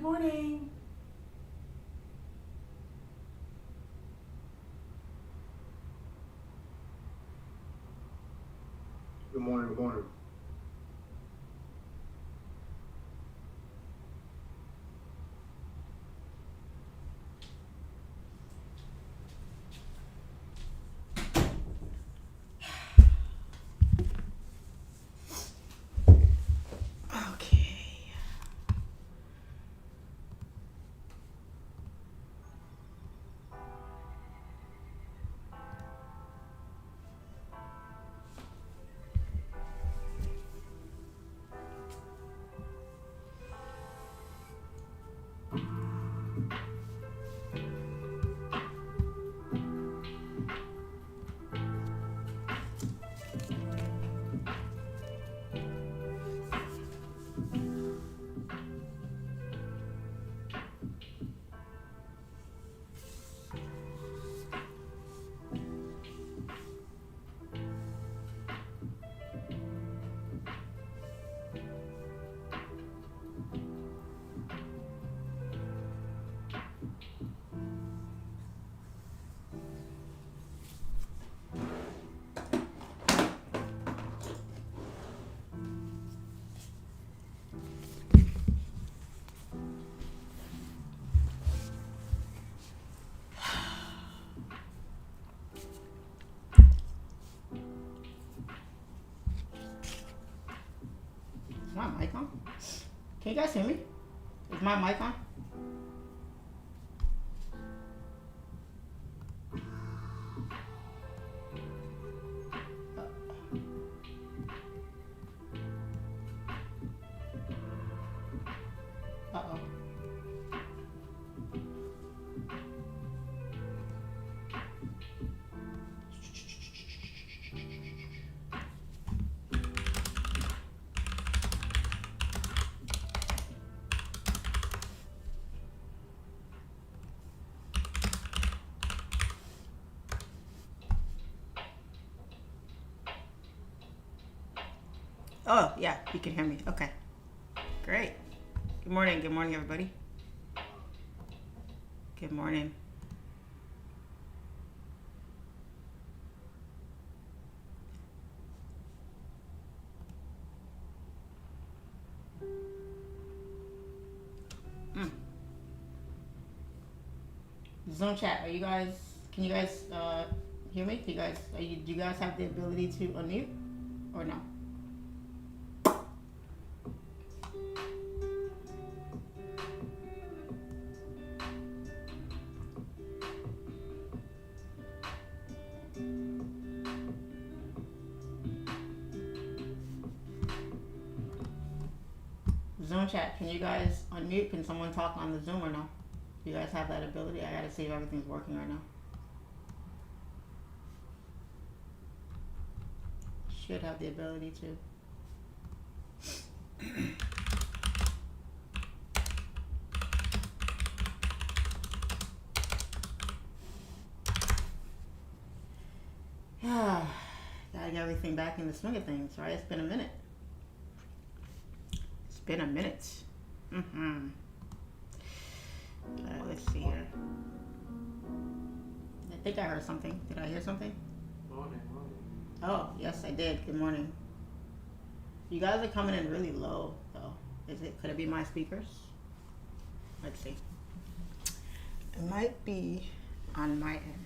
Good morning. Good morning, good morning. Okay. Is my mic on? Can you guys hear me? Is my mic on? Uh-oh. Oh, yeah, you can hear me. Okay. Great. Good morning, everybody. Good morning. Zoom chat, can you guys hear me? Do you guys have the ability to unmute or no? Zoom chat, can you guys unmute? Can someone talk on the Zoom or no? Do you guys have that ability? I gotta see if everything's working right now. Should have the ability to. Gotta get everything back in the swing of things, right? It's been a minute. Let's see here. I think I heard something. Did I hear something? Morning. Oh, yes, I did. Good morning. You guys are coming in really low, though. Could it be my speakers? Let's see. It might be on my end.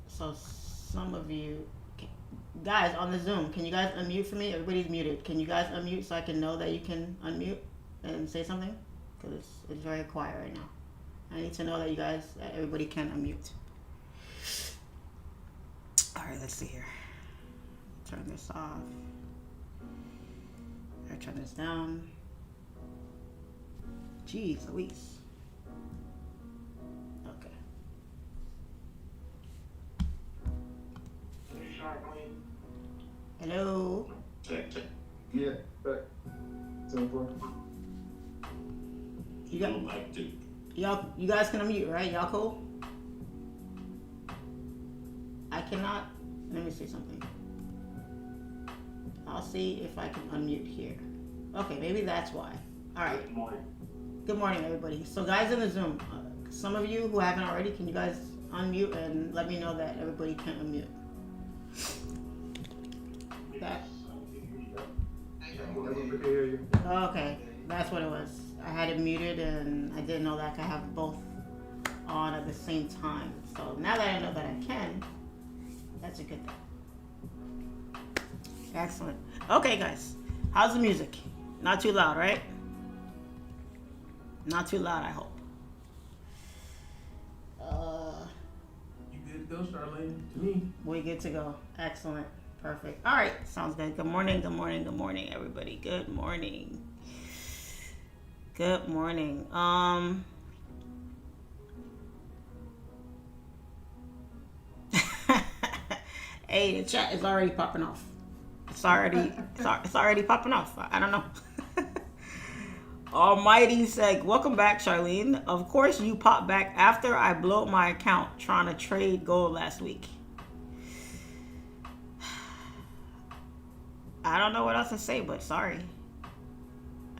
So some of you, guys on the Zoom, can you guys unmute for me? Everybody's muted. Can you guys unmute so I can know that you can unmute and say something? Because it's very quiet right now. I need to know that everybody can unmute. All right, let's see here. Turn this off. All right, turn this down. Jeez Louise. Okay. Hello. Check. Yeah, back. You guys can unmute, right? Y'all cool? I cannot. Let me see something. I'll see if I can unmute here. Okay, maybe that's why. All right. Good morning. Good morning, everybody. So, guys in the Zoom, some of you who haven't already, can you guys unmute and let me know that everybody can unmute? That. We can hear you. Okay, that's what it was. I had it muted and I didn't know that I could have both on at the same time. So now that I know that I can, that's a good thing. Excellent. Okay, guys, how's the music? Not too loud, right? Not too loud, I hope. You good to go, Charlene? To me. We good to go. Excellent. Perfect. All right, sounds good. Good morning, good morning, good morning, everybody. Good morning. Good morning. Hey, the chat is already popping off. It's already popping off. I don't know. Almighty said, welcome back, Charlene. Of course you popped back after I blew my account trying to trade gold last week. I don't know what else to say, but sorry.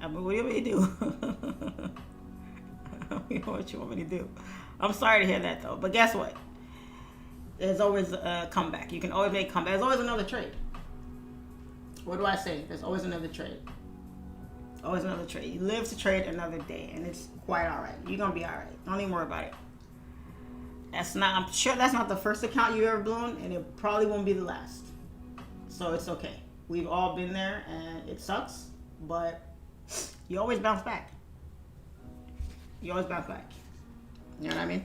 I mean, what do you want me to do? I don't know what you want me to do. I'm sorry to hear that, though. But guess what? There's always a comeback. You can always make a comeback. There's always another trade. What do I say? There's always another trade. Always another trade. You live to trade another day, and it's quite all right. You're going to be all right. Don't even worry about it. I'm sure that's not the first account you ever blown, and it probably won't be the last. So it's okay. We've all been there, and it sucks, but you always bounce back. You always bounce back. You know what I mean?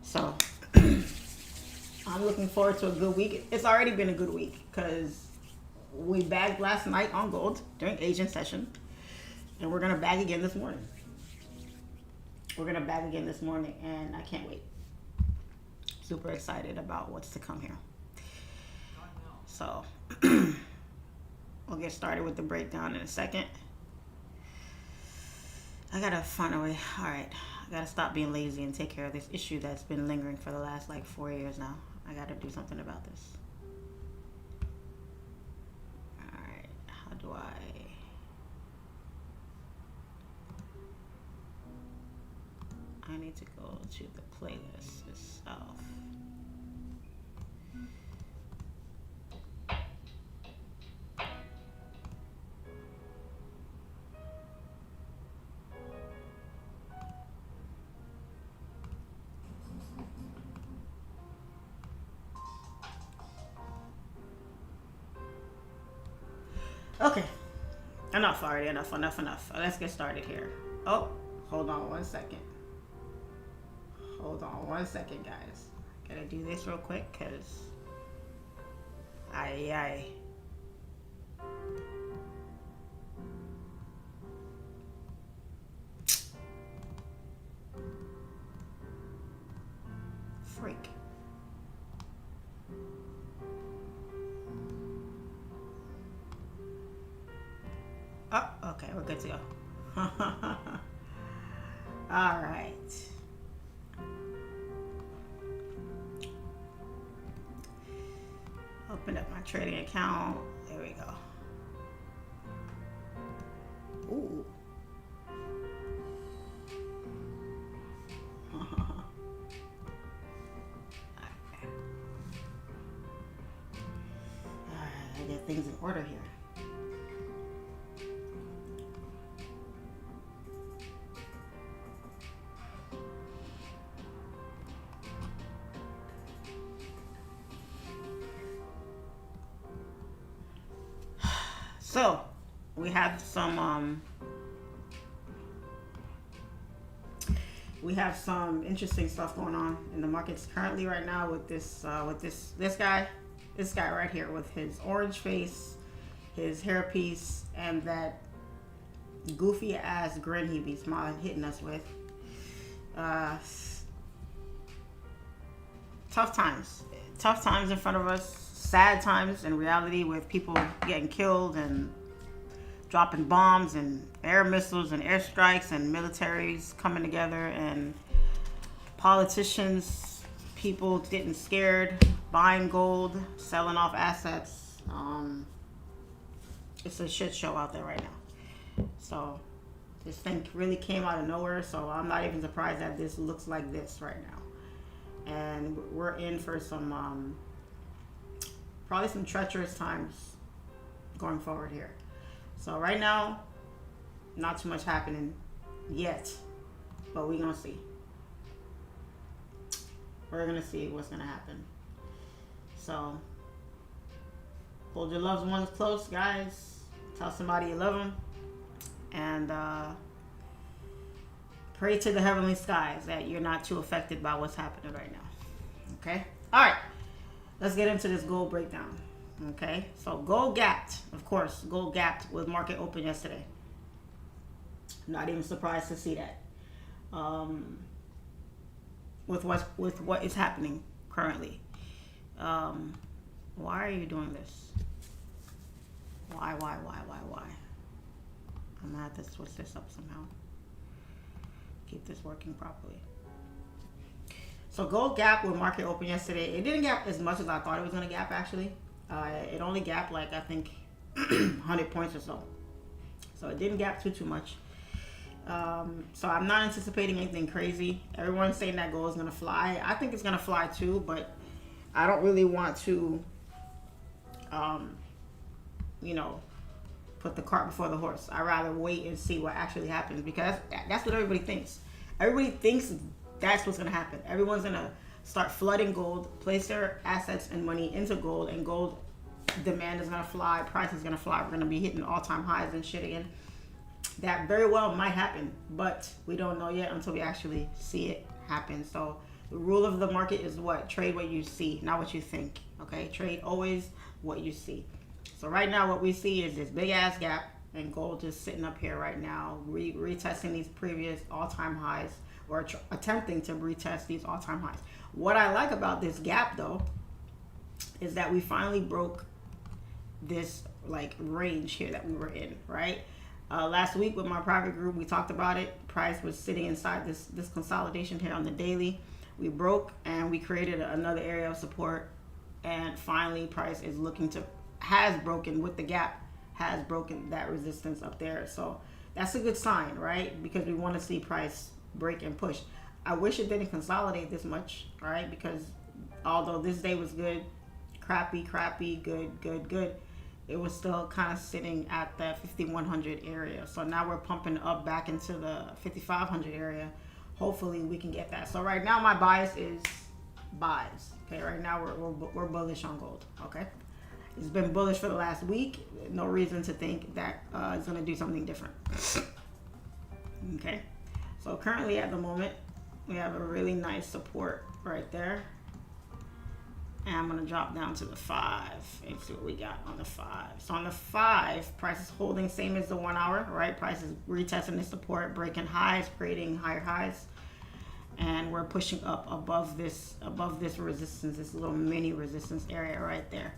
So I'm looking forward to a good week. It's already been a good week because we bagged last night on gold during Asian session, and we're going to bag again this morning. We're going to bag again this morning, and I can't wait. Super excited about what's to come here. So we'll get started with the breakdown in a second. I got to find a way. All right. I got to stop being lazy and take care of this issue that's been lingering for the last 4 years now. I got to do something about this. All right. How do I need to go to the playlist itself. Okay, enough already, enough. Let's get started here. Oh, hold on 1 second. Hold on 1 second, guys. Gotta do this real quick, cause aye. Freak. Oh, okay, we're good to go. All right. Open up my trading account. There we go. Ooh. Okay. All right, I get things in order here. So we have some interesting stuff going on in the markets currently right now with this guy right here with his orange face, his hairpiece, and that goofy ass grin he be smiling, hitting us with. Tough times in front of us. Sad times in reality with people getting killed and dropping bombs and air missiles and airstrikes and militaries coming together and politicians, people getting scared, buying gold, selling off assets. it's a shit show out there right now. So this thing really came out of nowhere. So I'm not even surprised that this looks like this right now. And we're in for some probably some treacherous times going forward here. So right now, not too much happening yet, but we're gonna see. We're gonna see what's gonna happen. So hold your loved ones close, guys. Tell somebody you love them, and pray to the heavenly skies that you're not too affected by what's happening right now. Okay. All right. Let's get into this gold breakdown. Okay, so gold gapped, of course, gold gapped with market open yesterday. Not even surprised to see that. With what is happening currently. Why are you doing this? Why? I'm gonna have to switch this up somehow. Keep this working properly. So gold gap with market open yesterday. It didn't gap as much as I thought it was gonna gap actually. It only gapped like I think 100 points or so. So it didn't gap too much. So I'm not anticipating anything crazy. Everyone's saying that gold is gonna fly. I think it's gonna fly too, but I don't really want to, you know, put the cart before the horse. I rather wait and see what actually happens, because that's what everybody thinks. Everybody thinks that's what's gonna happen. Everyone's gonna start flooding gold, place their assets and money into gold, and gold demand is gonna fly, price is gonna fly. We're gonna be hitting all-time highs and shit again. That very well might happen, but we don't know yet until we actually see it happen. So the rule of the market is what? Trade what you see, not what you think. Okay, trade always what you see. So right now what we see is this big ass gap, and gold just sitting up here right now, retesting these previous all-time highs, or attempting to retest these all-time highs. What I like about this gap though is that we finally broke this like range here that we were in, right? Last week with my private group, we talked about it. Price was sitting inside this consolidation here on the daily. We broke and we created another area of support, and finally price is looking to, has broken with the gap, has broken that resistance up there. So that's a good sign, right? Because we want to see price break and push. I wish it didn't consolidate this much, all right? Because although this day was good, crappy, good, it was still kind of sitting at the 5100 area. So now we're pumping up back into the 5500 area. Hopefully we can get that. So right now my bias is buys. Okay, right now we're bullish on gold. Okay, it's been bullish for the last week. No reason to think that it's gonna do something different. Okay, so currently at the moment we have a really nice support right there. And I'm going to drop down to the 5 and see what we got on the 5. So on the 5, price is holding same as the 1 hour, right? Price is retesting the support, breaking highs, creating higher highs. And we're pushing up above this resistance, this little mini resistance area right there.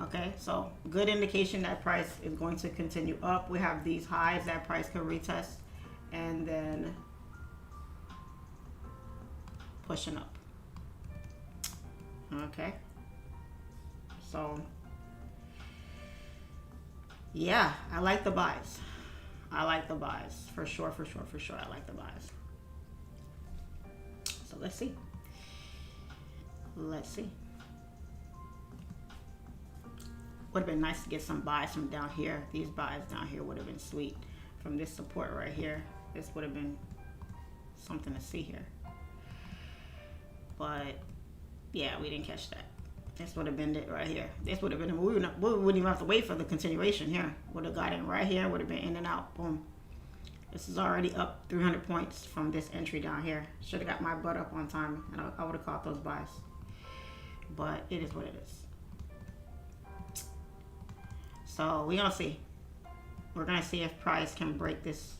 Okay, so good indication that price is going to continue up. We have these highs that price could retest and then pushing up. Okay, so yeah, I like the buys. I like the buys for sure. I like the buys. So let's see. Would have been nice to get some buys from down here. These buys down here would have been sweet. From this support right here, this would have been something to see here. But yeah, we didn't catch that. This would have been it right here. This would have been, we wouldn't even have to wait for the continuation here. Would have got in right here, would have been in and out. Boom. This is already up 300 points from this entry down here. Should have got my butt up on time, and I would have caught those buys. But it is what it is. So we're gonna see. We're gonna see if price can break this.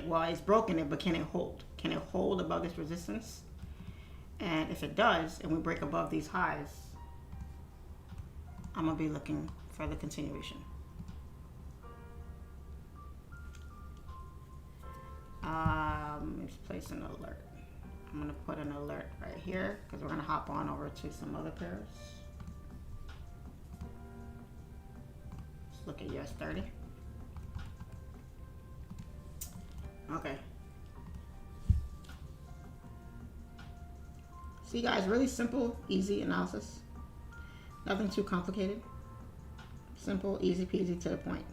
Well, it's broken it, but can it hold? Can it hold above this resistance? And if it does, and we break above these highs, I'm gonna be looking for the continuation. Let's place an alert. I'm gonna put an alert right here because we're gonna hop on over to some other pairs. look at US 30. Okay. See guys, really simple, easy analysis. Nothing too complicated. Simple, easy peasy to the point.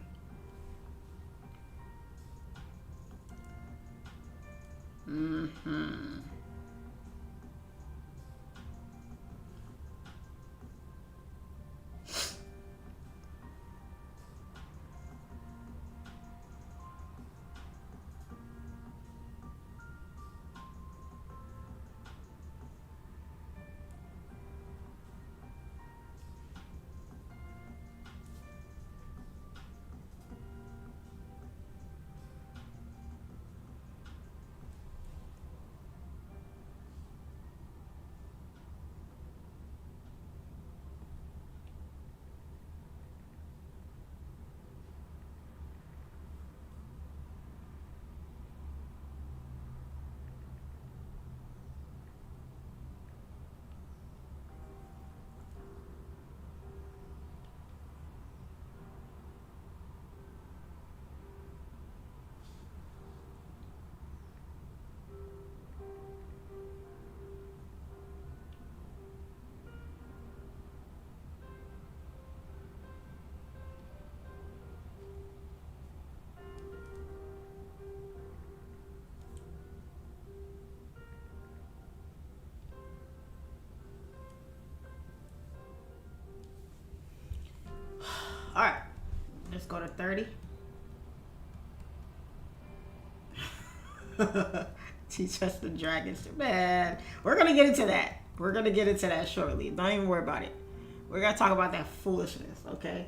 All right, let's go to 30. Teach us the dragons. Man, we're going to get into that. We're going to get into that shortly. Don't even worry about it. We're going to talk about that foolishness, okay?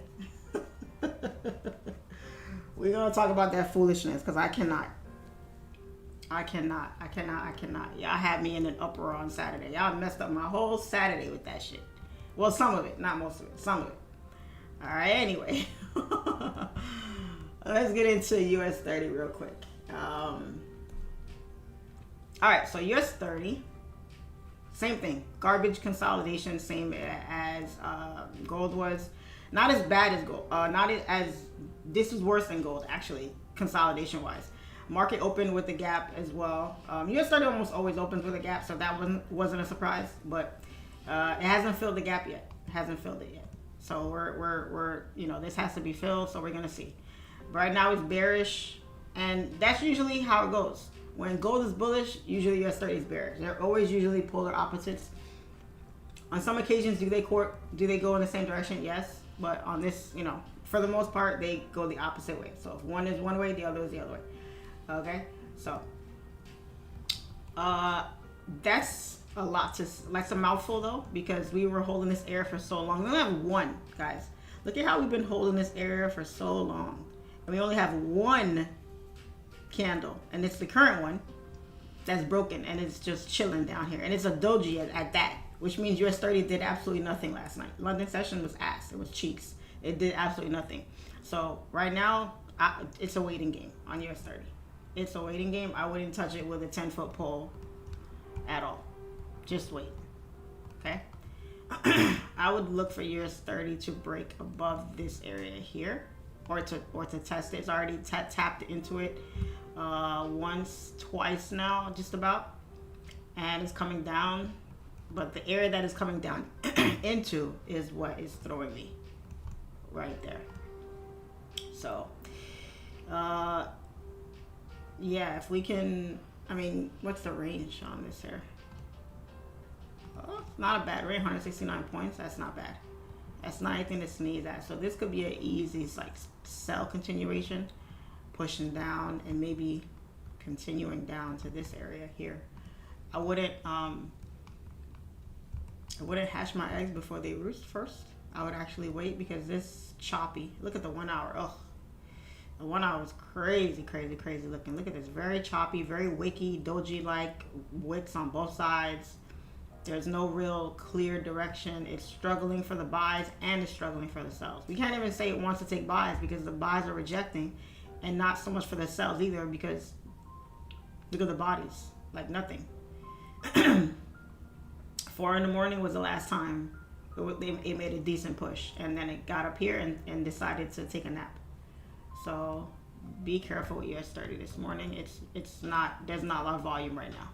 We're going to talk about that foolishness because I cannot. Y'all had me in an uproar on Saturday. Y'all messed up my whole Saturday with that shit. Well, some of it, not most of it. Some of it. All right, anyway. Let's get into US 30 real quick. All right, so US 30, same thing. Garbage consolidation, same as gold was. Not as bad as gold. This is worse than gold, actually, consolidation-wise. Market opened with a gap as well. US 30 almost always opens with a gap, so that wasn't a surprise. But it hasn't filled the gap yet. It hasn't filled it yet. So we're this has to be filled, so we're gonna see. But right now it's bearish, and that's usually how it goes. When gold is bullish, usually US 30 is bearish. They're always usually polar opposites. On some occasions, do they go in the same direction? Yes, but on this, for the most part, they go the opposite way. So if one is one way, the other is the other way. Okay, so that's a lot that's a mouthful though, because we were holding this area for so long. We only have one, guys. Look at how we've been holding this area for so long, and we only have one candle, and it's the current one that's broken, and it's just chilling down here, and it's a doji at that, which means US 30 did absolutely nothing last night. London session was ass. It was cheeks. It did absolutely nothing. So right now, it's a waiting game on US 30. It's a waiting game. I wouldn't touch it with a 10-foot pole at all. Just wait, okay? I would look for US 30 to break above this area here, or to test it. It's already tapped into it once, twice now, just about, and it's coming down. But the area that is coming down into is what is throwing me right there. So, yeah, if we can, what's the range on this here? Oh, not a bad range, 169 points. That's not bad. That's not anything to sneeze at. So this could be an easy sell continuation, pushing down and maybe continuing down to this area here. I wouldn't hatch my eggs before they roost first. I would actually wait, because this choppy. Look at the 1 hour. Ugh. The 1 hour was crazy looking. Look at this. Very choppy, very wicky, doji-like wicks on both sides. There's no real clear direction. It's struggling for the buys and it's struggling for the sells. We can't even say it wants to take buys, because the buys are rejecting, and not so much for the sells either, because look at the bodies. Like nothing. 4 in the morning was the last time it made a decent push, and then it got up here and decided to take a nap. So be careful with US30 this morning. It's not, there's not a lot of volume right now,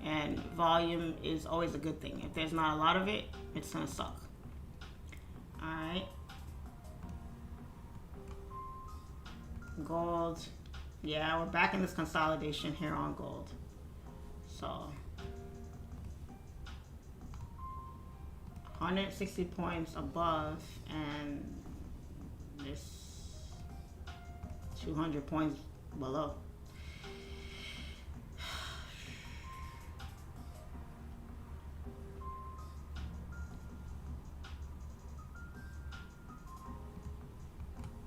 and volume is always a good thing. If there's not a lot of it, it's gonna suck. All right, gold. Yeah, we're back in this consolidation here on gold. So 160 points above, and this 200 points below.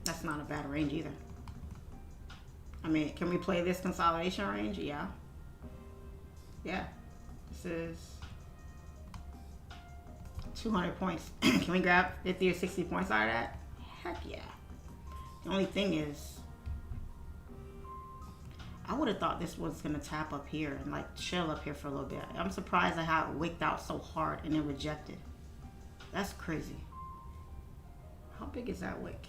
That's not a bad range either. I mean, can we play this consolidation range? Yeah. Yeah. This is 200 points. Can we grab 50 or 60 points out of that? Heck yeah. The only thing is, I would have thought this was gonna tap up here and like chill up here for a little bit. I'm surprised at how it wicked out so hard and then rejected. That's crazy. How big is that wick?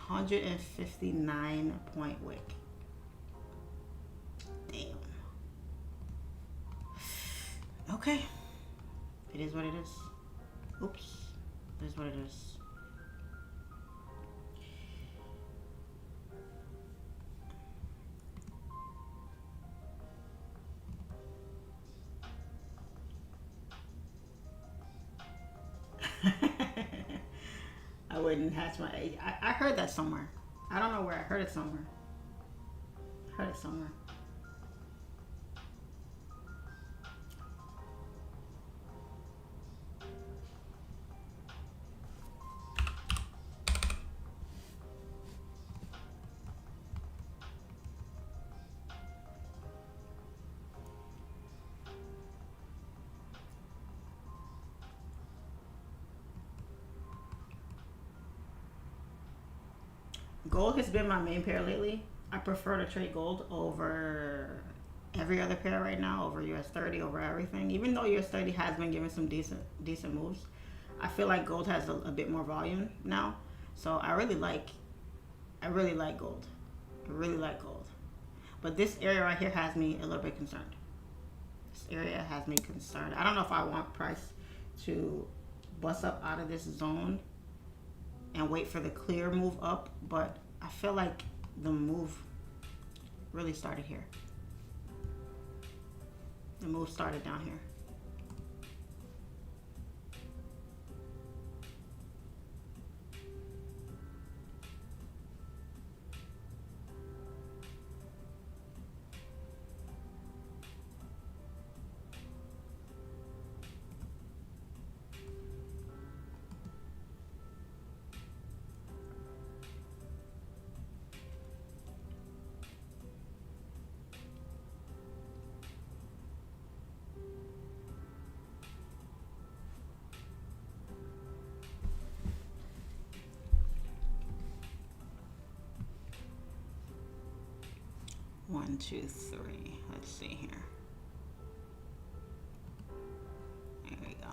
159 point wick. Damn. Okay. It is what it is. Oops. It is what it is. I wouldn't hatch my egg. I heard that somewhere. I don't know where. I heard it somewhere. I heard it somewhere. Gold has been my main pair lately. I prefer to trade gold over every other pair right now, over US30, over everything. Even though US30 has been giving some decent moves, I feel like gold has a bit more volume now. So I really like gold. I really like gold. But this area right here has me a little bit concerned. This area has me concerned. I don't know if I want price to bust up out of this zone and wait for the clear move up, but I feel like the move really started here. The move started down here. One, two, three. Let's see here. There we go.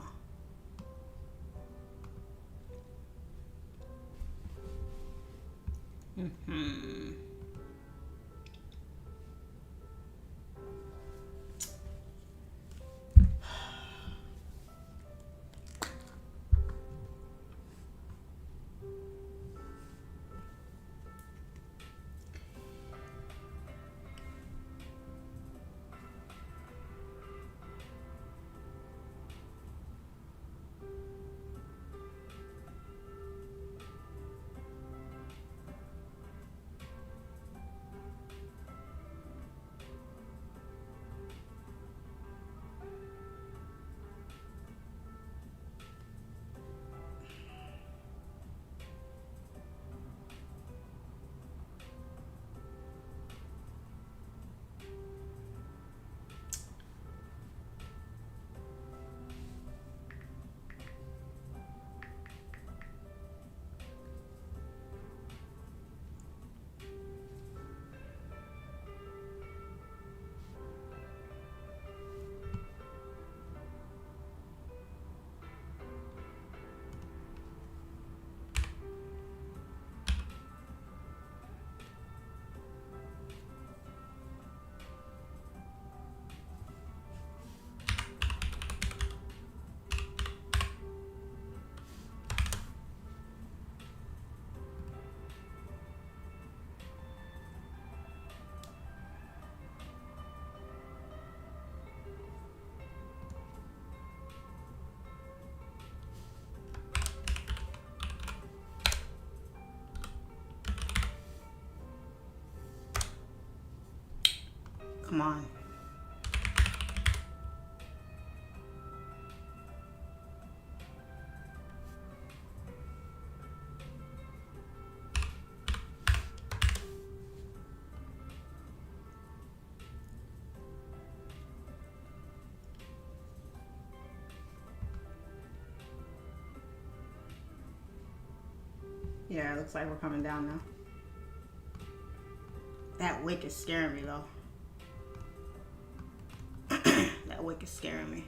Come on. Yeah, it looks like we're coming down now. That wick is scaring me though. That wick is scaring me.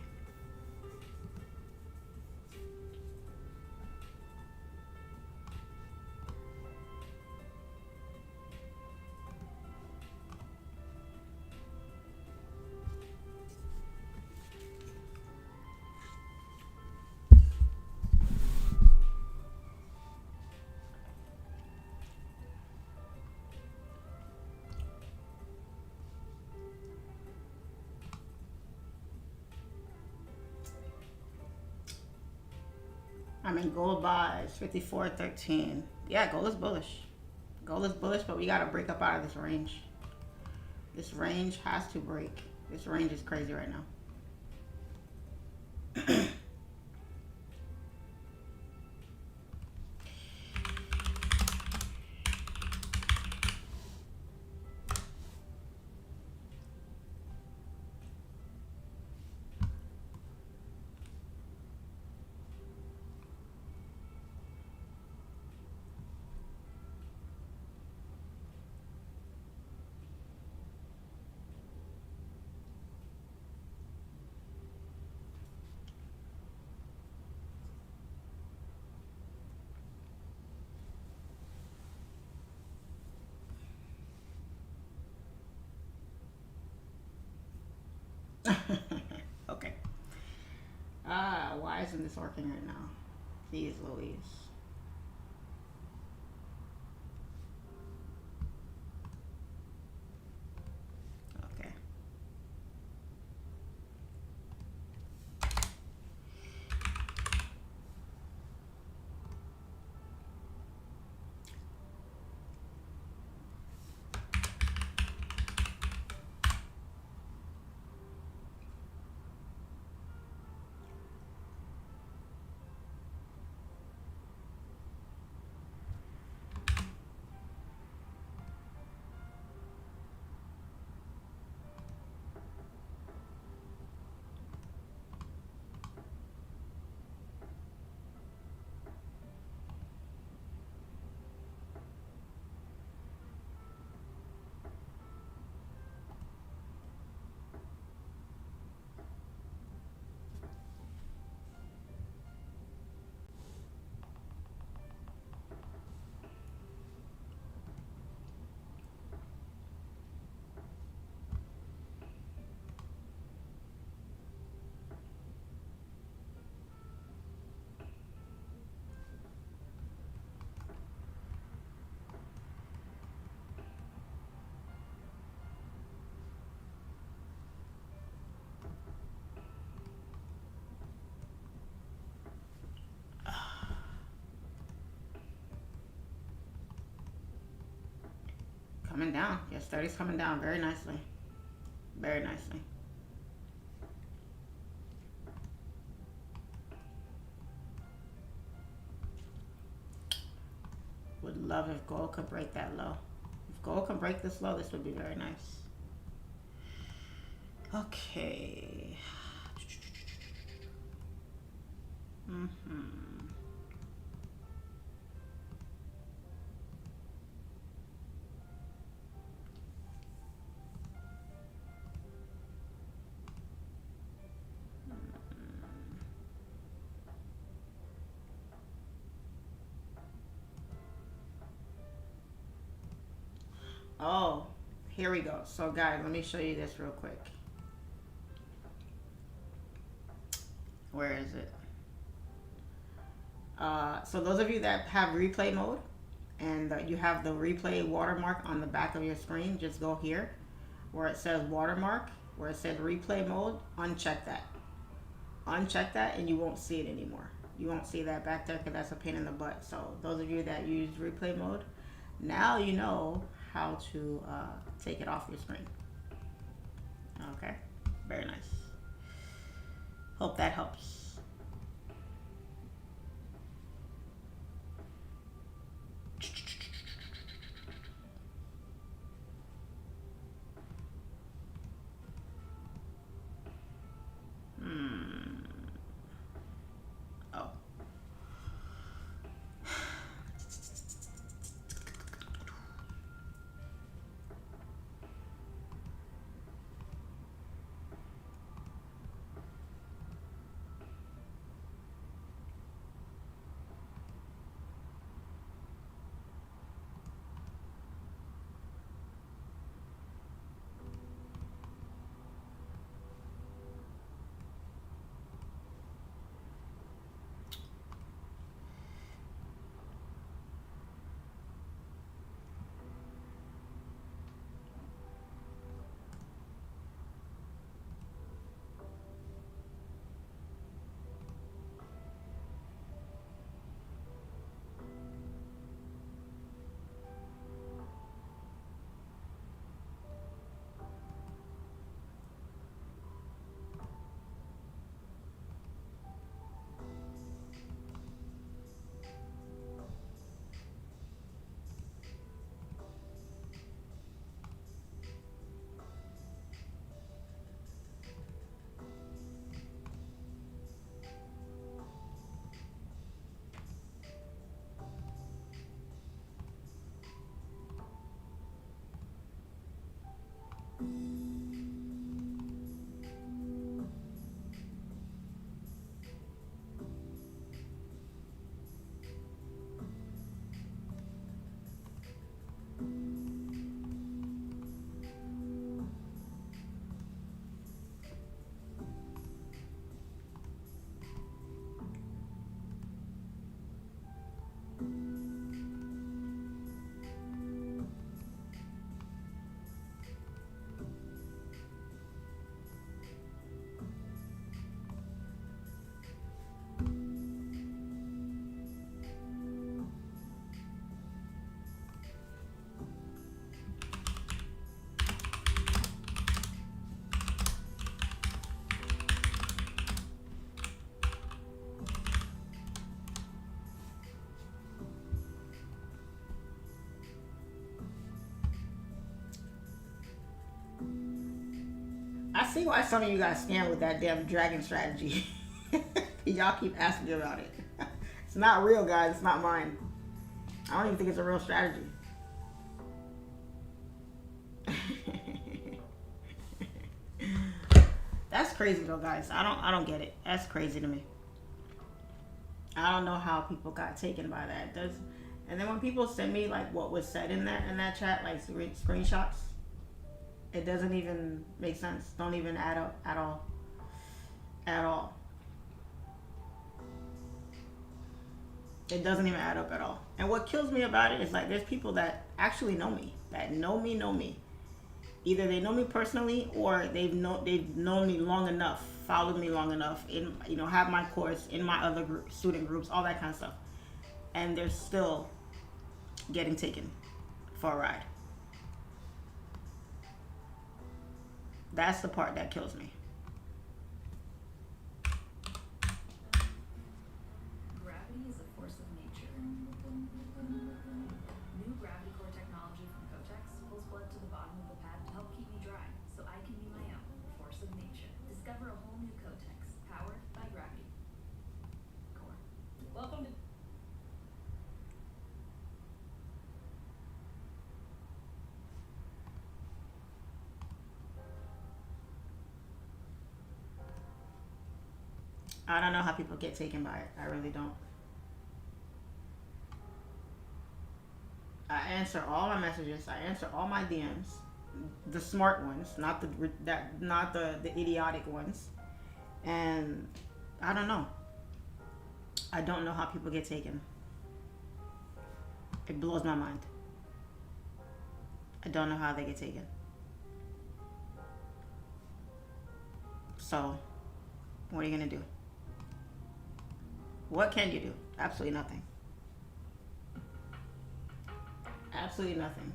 I mean, gold buys 54.13. Yeah, gold is bullish. Gold is bullish, but we gotta break up out of this range. This range has to break. This range is crazy right now. Okay. Why isn't this working right now? Jeez Louise. Okay. Coming down. Yes, 30's coming down very nicely. Very nicely. Would love if gold could break that low. If gold can break this low, this would be very nice. Okay. Oh, here we go. So guys, let me show you this real quick. Where is it? So those of you that have replay mode and you have the replay watermark on the back of your screen, just go here where it says watermark, where it says replay mode, uncheck that. Uncheck that and you won't see it anymore. You won't see that back there because that's a pain in the butt. So those of you that use replay mode, now you know how to take it off your screen. Okay, very nice. Hope that helps. Hmm. Oh. I see why some of you guys scam with that damn dragon strategy. Y'all keep asking me about it. It's not real, guys. It's not mine. I don't even think it's a real strategy. That's crazy though, guys. I don't get it. That's crazy to me. I don't know how people got taken by that. And then when people send me like what was said in that chat, like screenshots, it doesn't even make sense. Don't even add up at all. At all. It doesn't even add up at all. And what kills me about it is like there's people that actually know me, that know me. Either they know me personally or they've known me long enough, followed me long enough, have my course, in my other student groups, all that kind of stuff. And they're still getting taken for a ride. That's the part that kills me. Gravity is a force of nature. New gravity core technology from Kotex pulls blood to the bottom of the pad to help keep me dry, so I can be my own force of nature. Discover a whole new Kotex, powered by gravity core. Welcome to... I don't know how people get taken by it. I really don't. I answer all my messages. I answer all my DMs, the smart ones, not the idiotic ones. And I don't know. I don't know how people get taken. It blows my mind. I don't know how they get taken. So, what are you gonna do? What can you do? Absolutely nothing. Absolutely nothing.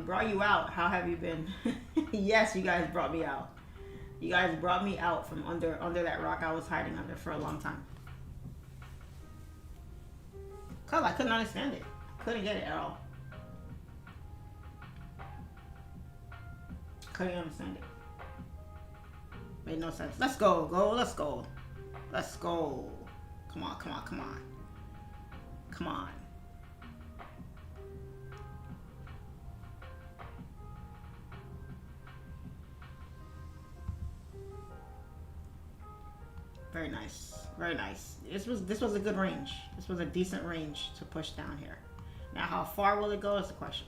brought you out. How have you been? Yes, you guys brought me out. You guys brought me out from under that rock I was hiding under for a long time. Cause I couldn't understand it. Couldn't get it at all. Couldn't understand it. Made no sense. Let's go, let's go. Let's go. Come on, come on, come on. Come on. Very nice. Very nice. This was a good range. This was a decent range to push down here. Now how far will it go is the question.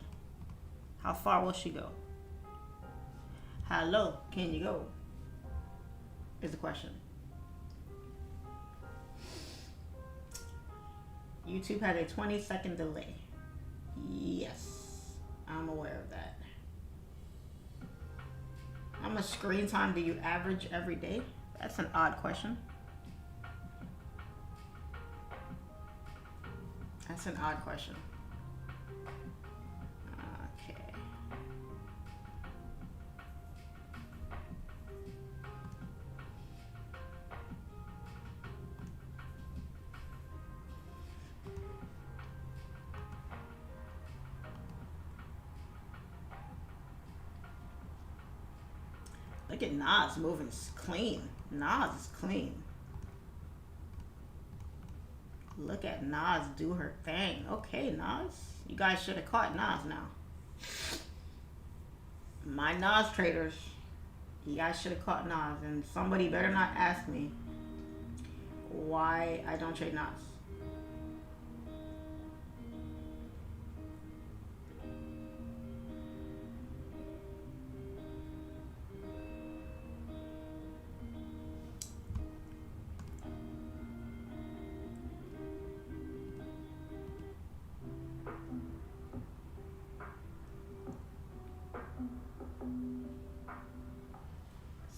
How far will she go? How low can you go? Is the question. YouTube has a 20-second delay. Yes, I'm aware of that. How much screen time do you average every day? That's an odd question. That's an odd question. Okay. Look at Nas moving clean. Nas is clean. Look at Nas do her thing. Okay, Nas. You guys should have caught Nas now. My Nas traders. You guys should have caught Nas. And somebody better not ask me why I don't trade Nas.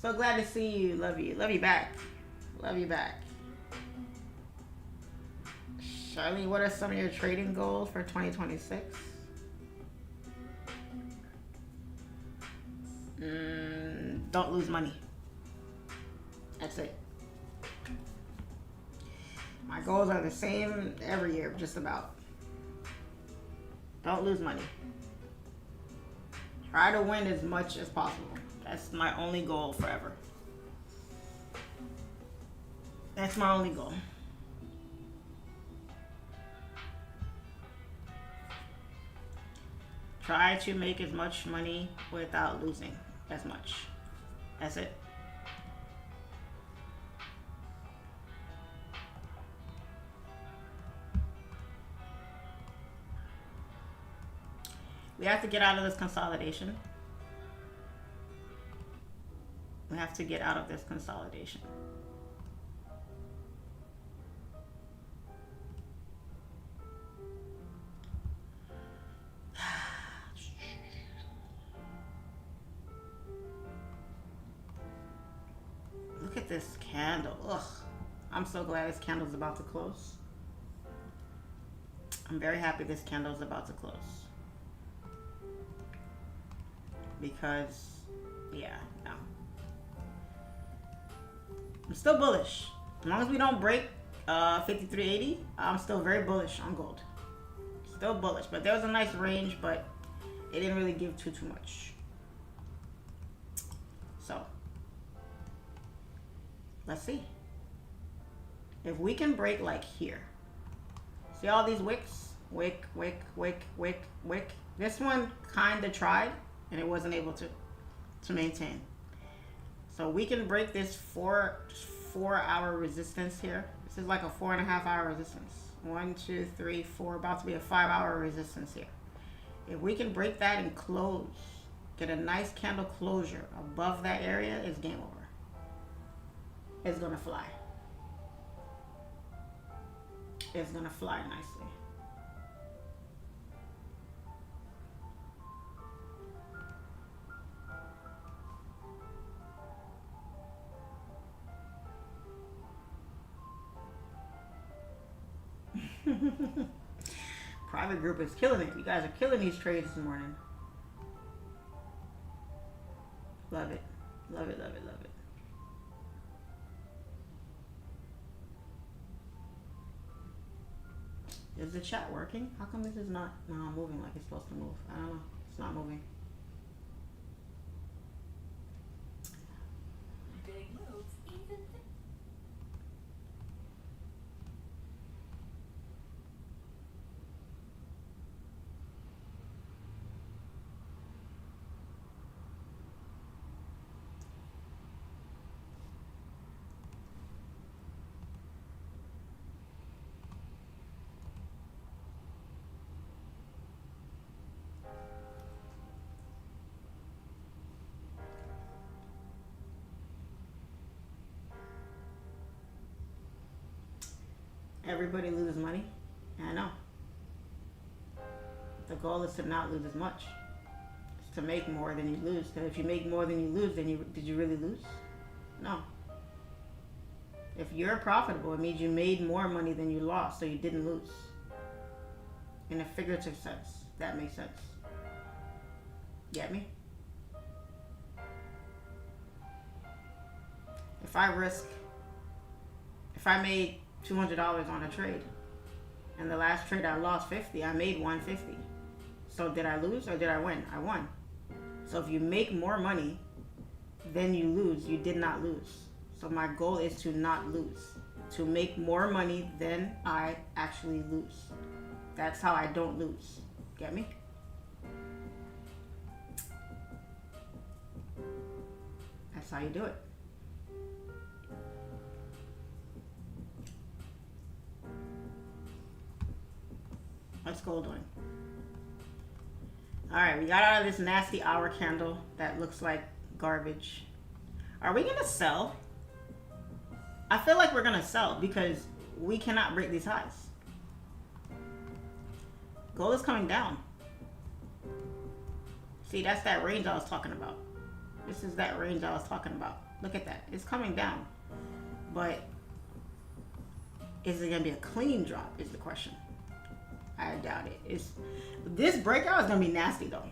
So glad to see you. Love you. Love you back. Love you back. Charlene, what are some of your trading goals for 2026? Don't lose money. That's it. My goals are the same every year, just about. Don't lose money. Try to win as much as possible. That's my only goal forever. That's my only goal. Try to make as much money without losing as much. That's it. We have to get out of this consolidation. We have to get out of this consolidation. Look at this candle. Ugh. I'm so glad this candle's about to close. I'm very happy this candle's about to close. Because, yeah, no. I'm still bullish. As long as we don't break 53.80, I'm still very bullish on gold. Still bullish, but there was a nice range, but it didn't really give too much. So, let's see. If we can break like here. See all these wicks? Wick, wick, wick, wick, wick. This one kind of tried, and it wasn't able to maintain. So we can break this four hour resistance here. This is like a 4.5 hour resistance. 1, 2, 3, 4, about to be a 5 hour resistance here. If we can break that and close, get a nice candle closure above that area, it's game over. It's gonna fly. It's gonna fly nicely. Private group is killing it. You guys are killing these trades this morning. Love it. Love it, love it, love it. Is the chat working? How come this is not moving like it's supposed to move? I don't know. It's not moving. Big moves, even Everybody loses money. I know. The goal is to not lose as much. It's to make more than you lose. Because if you make more than you lose, then did you really lose? No. If you're profitable, it means you made more money than you lost, so you didn't lose. In a figurative sense. That makes sense. Get me? If I made $200 on a trade, and the last trade I lost 50, I made 150. So did I lose or did I win? I won. So if you make more money than you lose, you did not lose. So my goal is to not lose, to make more money than I actually lose. That's how I don't lose. Get me? That's how you do it. What's gold doing? All right, we got out of this nasty hour candle that looks like garbage. Are we gonna sell? I feel like we're gonna sell because we cannot break these highs. Gold is coming down. See, that's that range I was talking about. This is that range I was talking about. Look at that. It's coming down. But is it gonna be a clean drop is the question. I doubt it. This breakout is gonna be nasty though.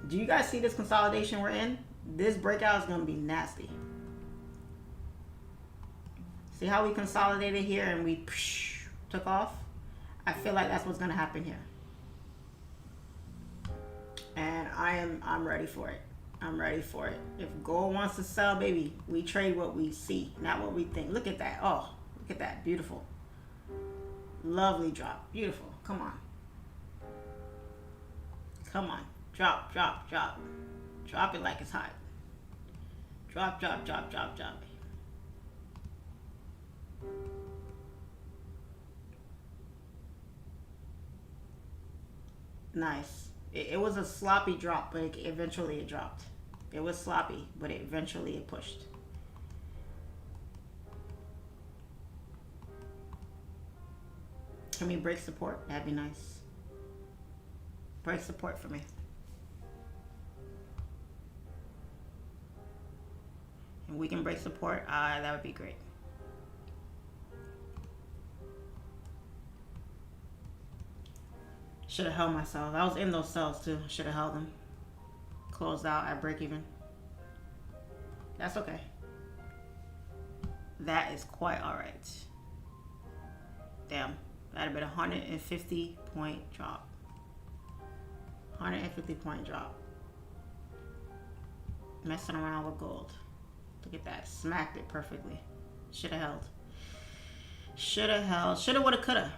Do you guys see this consolidation we're in? This breakout is gonna be nasty. See how we consolidated here and we took off? I feel like that's what's gonna happen here. And I'm ready for it. I'm ready for it. If gold wants to sell, baby, we trade what we see, not what we think. Look at that. Oh, look at that. Beautiful. Lovely drop. Beautiful. Come on. Come on. Drop, drop, drop. Drop it like it's hot. Drop, drop, drop, drop, drop. Nice. It was a sloppy drop, but eventually it dropped. It was sloppy, but eventually it pushed. Can we break support? That'd be nice. Break support for me. And we can break support. That would be great. Should have held myself. I was in those cells too. Should have held them. Closed out at break even. That's okay. That is quite alright. Damn. That'd have been a 150 point drop. 150 point drop. Messing around with gold. Look at that. Smacked it perfectly. Should have held. Should have held. Should have, would have, could have.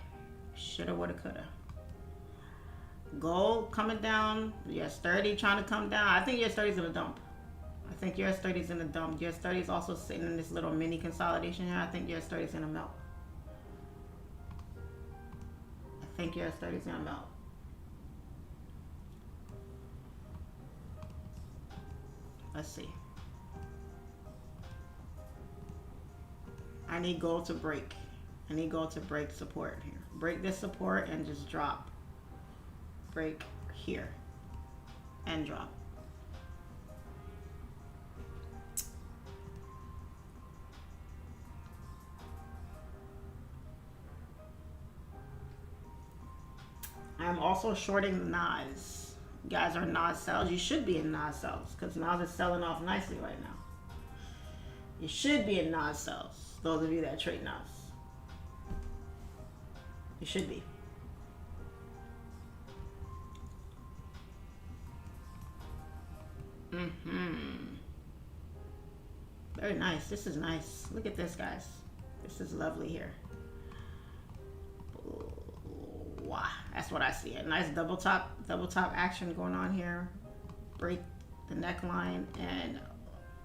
Should have, would have, could have. Gold coming down. US 30 trying to come down. I think US 30 is in a dump. I think US 30 is in a dump. US 30 is also sitting in this little mini consolidation here. I think US 30 is in a melt. I think US 30 is gonna melt. Let's see. I need gold to break. I need gold to break support here. Break this support and just drop. Break here and drop. I'm also shorting the NAS. You guys are Nas sells. You should be in Nas sells because Nas is selling off nicely right now. You should be in Nas sells. Those of you that trade Nas. You should be. Very nice. This is nice. Look at this, guys. This is lovely here. Wow, that's what I see. A nice double top action going on here. Break the neckline and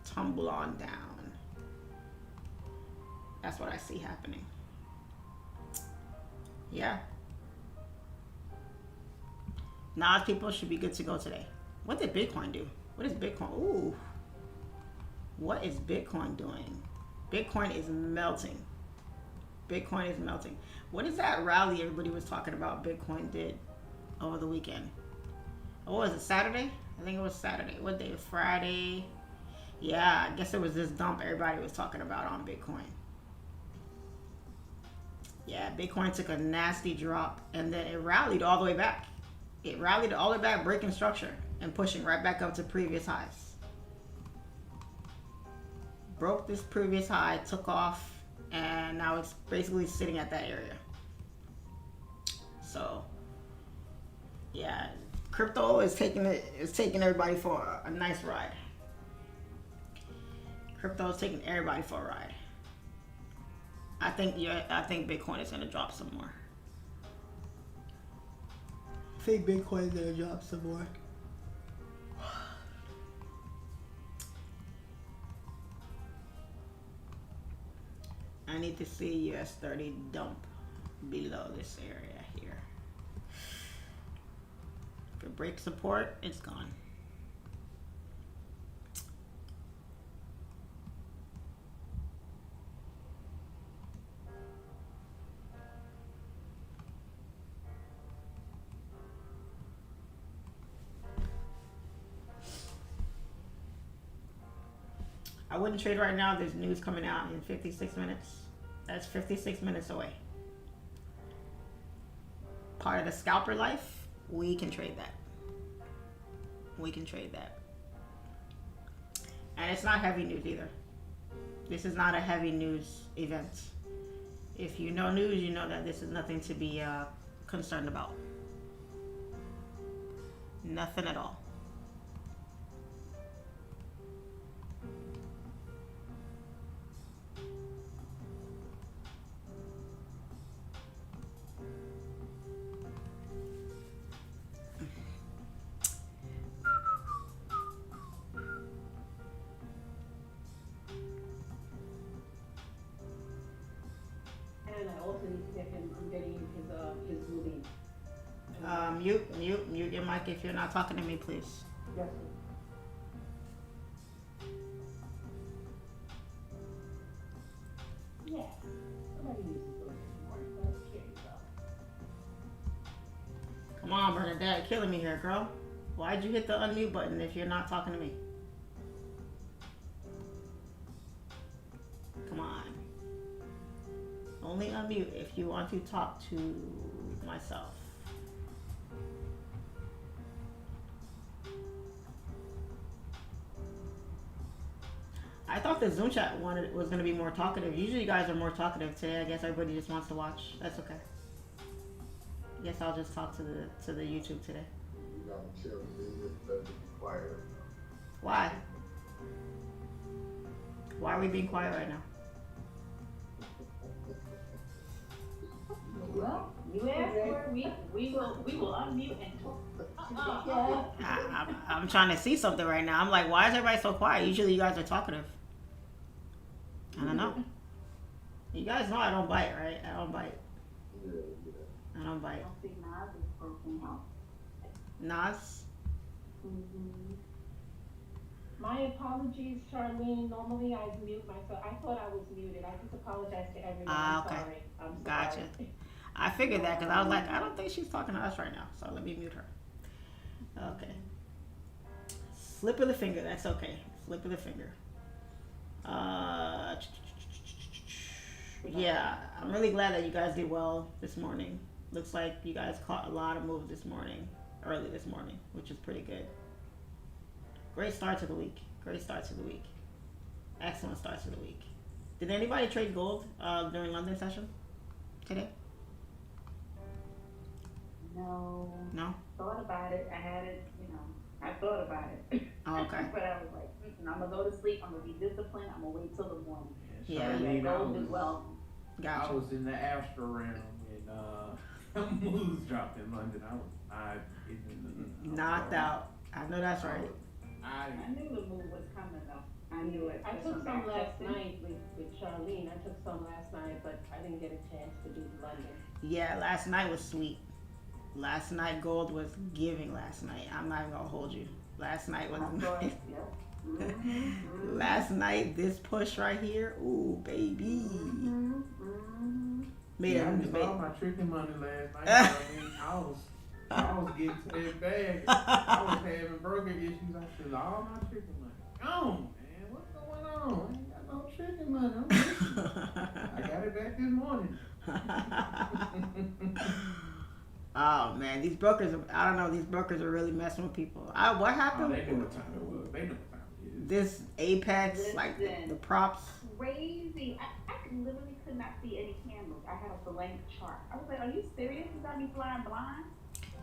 tumble on down. That's what I see happening. Yeah. Nas people should be good to go today. What did Bitcoin do? What is Bitcoin? Ooh. What is Bitcoin doing? Bitcoin is melting. Bitcoin is melting. What is that rally everybody was talking about Bitcoin did over the weekend? Oh, was it Saturday? I think it was Saturday. What day? Friday? Yeah, I guess it was this dump everybody was talking about on Bitcoin. Yeah, Bitcoin took a nasty drop and then it rallied all the way back. It rallied all the way back, breaking structure and pushing right back up to previous highs. Broke this previous high, took off, and now it's basically sitting at that area. So, yeah, crypto is taking everybody for a nice ride. Crypto is taking everybody for a ride. I think Bitcoin is gonna drop some more. I think Bitcoin is gonna drop some more. I need to see US 30 dump below this area here. If it breaks support, it's gone. I wouldn't trade right now. There's news coming out in 56 minutes. That's 56 minutes away. Part of the scalper life, we can trade that. We can trade that. And it's not heavy news either. This is not a heavy news event. If you know news, you know that this is nothing to be concerned about. Nothing at all. Mute your mic if you're not talking to me, please. Yes. Yeah. Somebody uses those anymore. That's scary, though. Come on, Bernadette, killing me here, girl. Why'd you hit the unmute button if you're not talking to me? Come on. Only unmute if you want to talk to myself. I thought the Zoom chat was going to be more talkative. Usually you guys are more talkative. Today I guess everybody just wants to watch. That's okay. I guess I'll just talk to the YouTube today. You gotta chill, be quiet. Why? Why are we being quiet right now? Well, you asked for it. We will unmute and talk. I'm trying to see something right now. I'm like, why is everybody so quiet? Usually you guys are talkative. I don't know. You guys know I don't bite, right? I don't bite. I don't bite. I think Nas is broken out. Nas? My apologies, Charlene. Normally I mute myself. I thought I was muted. I just apologize to everyone. I'm Okay. sorry. I'm sorry. Gotcha. I figured that because I was like, I don't think she's talking to us right now. So let me mute her. Okay. Slip of the finger. That's okay. Slip of the finger. Yeah, I'm really glad that you guys did well this morning. Looks like you guys caught a lot of moves this morning. early this morning, which is pretty good. Great start to the week. Great start to the week. Excellent start to the week. Did anybody trade gold during London session today? No. No? Thought about it. I had it, I thought about it. Oh, okay. But I was like, I'm going to go to sleep. I'm going to be disciplined. I'm going to wait till the morning. Yeah. Charlene, Gold as well. I Gotcha. was in the astral realm when moves dropped in London. I Knocked out. I know that's right. I knew the move was coming though. I knew it. I took some last night with Charlene. I took some last night, but I didn't get a chance to do London. Yeah, last night was sweet. Last night gold was giving last night. I'm not even gonna hold you. Last night was nice. Last night, this push right here, ooh, baby. I missed all my tricking money last night. I was getting to that bag. I was having broker issues. I said, all my tricking money gone, man. What's going on? I ain't got no tricking money. I'm missing. I got it back this morning. Oh man, these brokers, I don't know, these brokers are really messing with people. What happened? They knew what time it was. They knew what time it is. This Apex, like the props. Crazy. I literally could not see any candles. I had a blank chart. I was like, are you serious? You got me flying blind?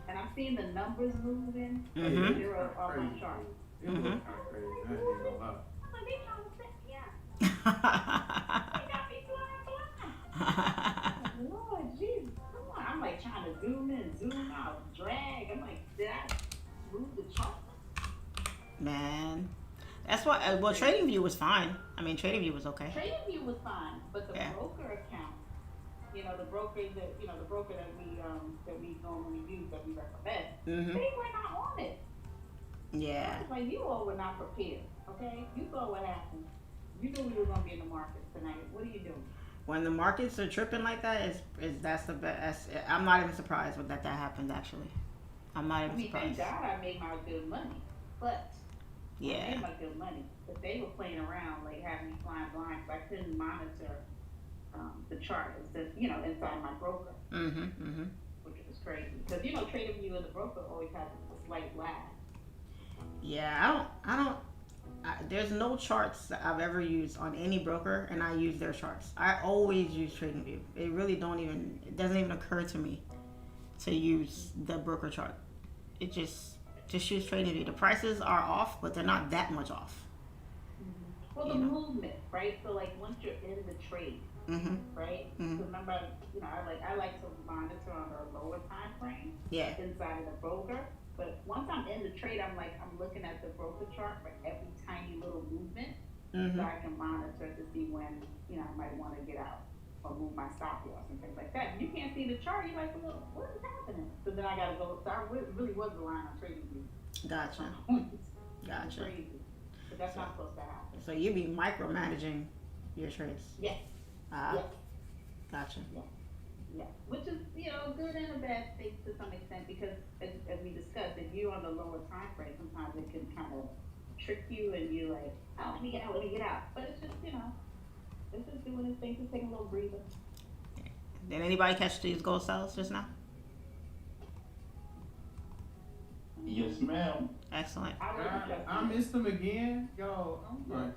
And I'm seeing the numbers moving. Mm-hmm. Zero on my chart. It was kind of crazy. I ain't gonna lie. I'm like, they trying to set me up. They got me flying blind. Lord Jesus, come on. I'm like trying to zoom in, zoom out, drag. I'm like, did I move the chart? Man, that's why. Well, TradingView was fine. I mean, TradingView was okay. TradingView was fine, but the broker account, the brokers that the broker that we normally use, that we recommend, they were not on it. Yeah. I was like, you all were not prepared. Okay, you saw what happened. You knew we were gonna be in the market tonight. What are you doing? When the markets are tripping like that, that's the best. I'm not even surprised that happened. Actually, I'm not even surprised. Thank God I made my good money, but I made my good money. But they were playing around, like having me flying blind, so I couldn't monitor the chart. It's just inside my broker, which was crazy. Because TradingView and the broker always has a slight lag. Yeah, I don't. There's no charts that I've ever used on any broker, and I use their charts. I always use TradingView. It doesn't even occur to me to use the broker chart. It just use TradingView. The prices are off, but they're not that much off. Well, the movement, right? So like once you're in the trade, right? So remember, I like to monitor on a lower time frame. Yeah. Inside of the broker. But once I'm in the trade, I'm looking at the broker chart for every tiny little movement, so I can monitor to see when I might want to get out or move my stop loss and things like that. If you can't see the chart, you're like, well, what is happening? So then I gotta go. So I really was relying on TradingView. Gotcha. Gotcha. Crazy, but that's not supposed to happen. So you be micromanaging your trades. Yes. Yes. Gotcha. Yes. Yeah, which is good and a bad thing to some extent, because as we discussed, if you're on the lower time frame, sometimes it can kind of trick you and you're like, oh, let me get out. But it's just it's just doing its thing, just taking a little breather. Did anybody catch these gold sells just now? Yes, ma'am. Excellent. I missed them again, yo. Oh my God.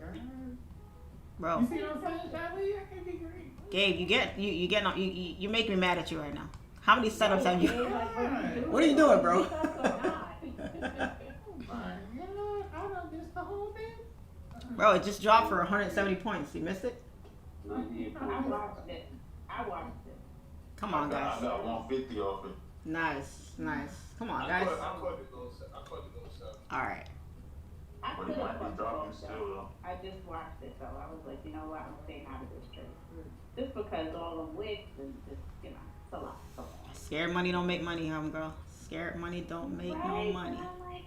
Bro. You see what I'm saying, Charlie? I can't be great. Gabe, you make me mad at you right now. How many setups have you? What are you doing, bro? Oh my God, I done missed the whole thing. Bro, it just dropped for 170 points. You missed it? I watched it. Come on, guys. I got 150 off it. Nice. Come on, guys. I caught the gold set. All right. But it might be dropping still, though. I just watched it, though. I was like, you know what? I'm staying out of this trade. Just because all the wicks and just, it's a lot. Scared money don't make money, girl. Scared money don't make no money. I'm like,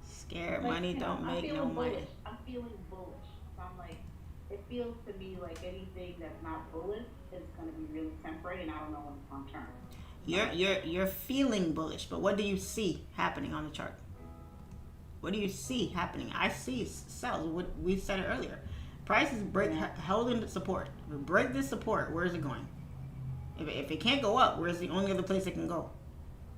Scared money don't make no money. I'm feeling bullish. So I'm like, it feels to me like anything that's not bullish is going to be really temporary, and I don't know when it's going to turn. You're feeling bullish, but what do you see happening on the chart? What do you see happening? I see sells. What we said it earlier. Prices holding the support. If we break this support, where is it going? If it can't go up, where's the only other place it can go?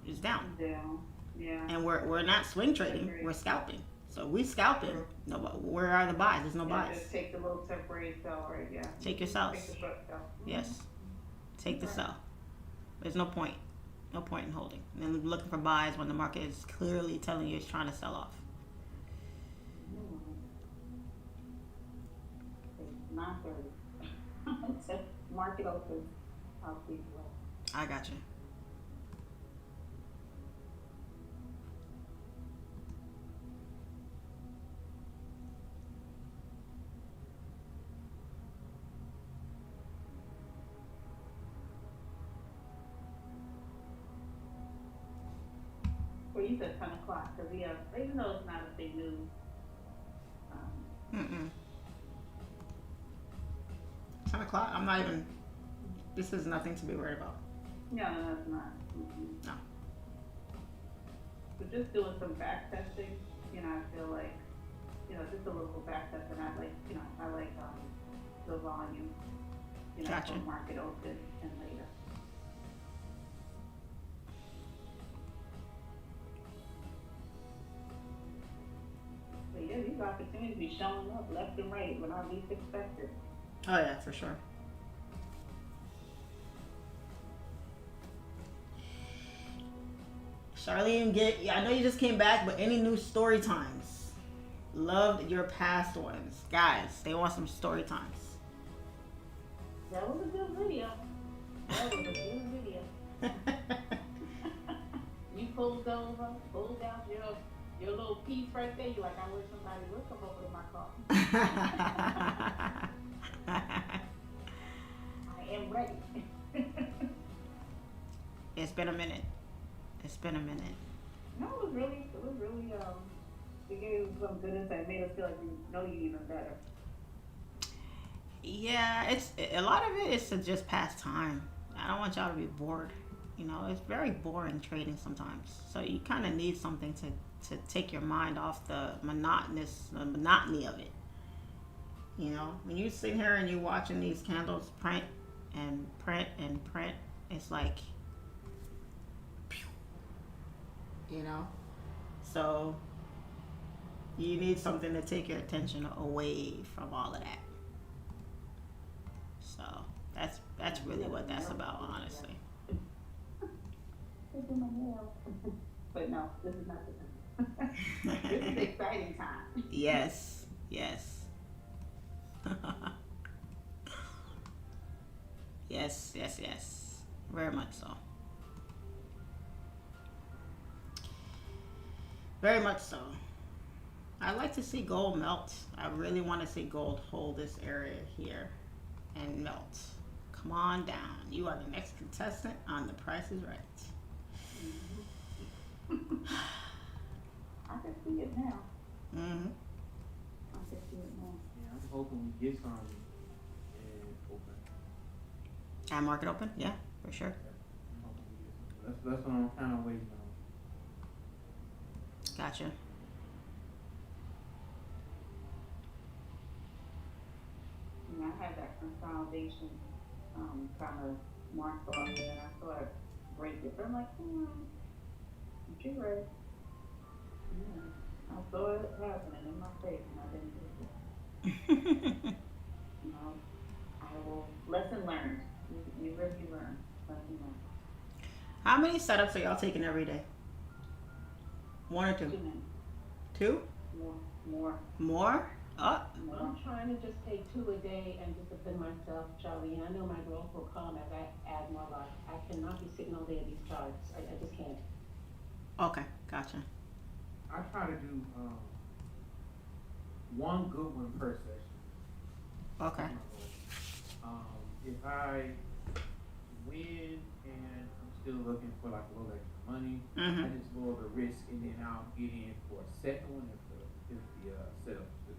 is down. Down. Yeah. And we're not swing trading. We're scalping. So we scalping. No, where are the buys? There's no buys. Just take the little temporary sell, right? Yeah. Take your sells. Take the short sell. Yes. Take the sell. There's no point. No point in holding. And then looking for buys when the market is clearly telling you it's trying to sell off. 9:30. Market open. I'll see you. I got you. Well, you said 10 o'clock, because we have, even though it's not a big news. 10 o'clock? I'm not even, this is nothing to be worried about. No, it's not. No. But just doing some back testing, you know, I feel like, you know, just a little back testing, I like, you know, the volume, you know, Gotcha. from market open and later. But yeah, these opportunities be showing up left and right when I least expect it. Oh yeah, for sure. Charlene, I know you just came back, but any new story times? Loved your past ones. Guys, they want some story times. That was a good video. You pulled over, pulled out your little piece right there. You're like, I wish somebody would come over to my car. I am ready. It's been a minute. No, it was really, it gave some good insight. It made us feel like we know you even better. Yeah, it's a lot of it is to just pass time. I don't want y'all to be bored. You know, it's very boring trading sometimes. So you kind of need something to take your mind off the monotony of it. You know, when you sit here and you're watching these candles print and print and print, it's like, you know, so you need something to take your attention away from all of that. So that's really what that's about, honestly. But no, this is not the time. This is exciting time. Yes. Yes. Very much so. Very much so. I'd like to see gold melt. I really want to see gold hold this area here and melt. Come on down. You are the next contestant on The Price is Right. I can see it now. Mm-hmm. I can see it now. Yeah, I'm hoping we get some and open. At market open? Yeah, for sure. I'm hoping we get some. That's what I'm kind of waiting on. Gotcha. And I had that consolidation kind of marked off, and then I saw it break it. But I'm like, you're right. Yeah, I saw it happening in my face, and I didn't do it. You know, I will lesson learned. You really learn. Lesson learned. How many setups are y'all taking every day? One or two? Too many. Two? More. More? I'm trying to just take 2 a day and discipline myself, Charlie. And I know my growth will come as I add more life. I cannot be sitting all day at these charts. I just can't. Okay, gotcha. I try to do one good one per session. Okay. If I win and I'm still looking for like a little extra money, I just lower the risk and then I'll get in for a second one if the setup is good.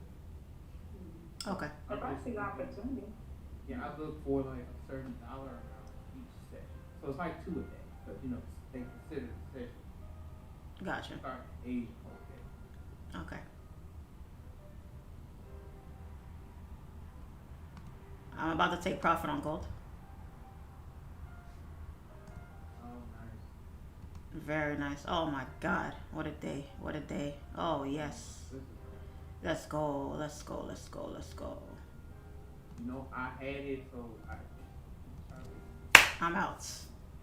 Okay. If I see opportunity. Yeah, I look for like a certain dollar amount each session. So it's like 2 a day, but you know, they consider the session. Gotcha. Start age per day. Okay. I'm about to take profit on gold. Oh, nice. Very nice. Oh my God. What a day. What a day. Oh yes. Let's go. Let's go. Let's go. Let's go. You know, I had it, so I'm out.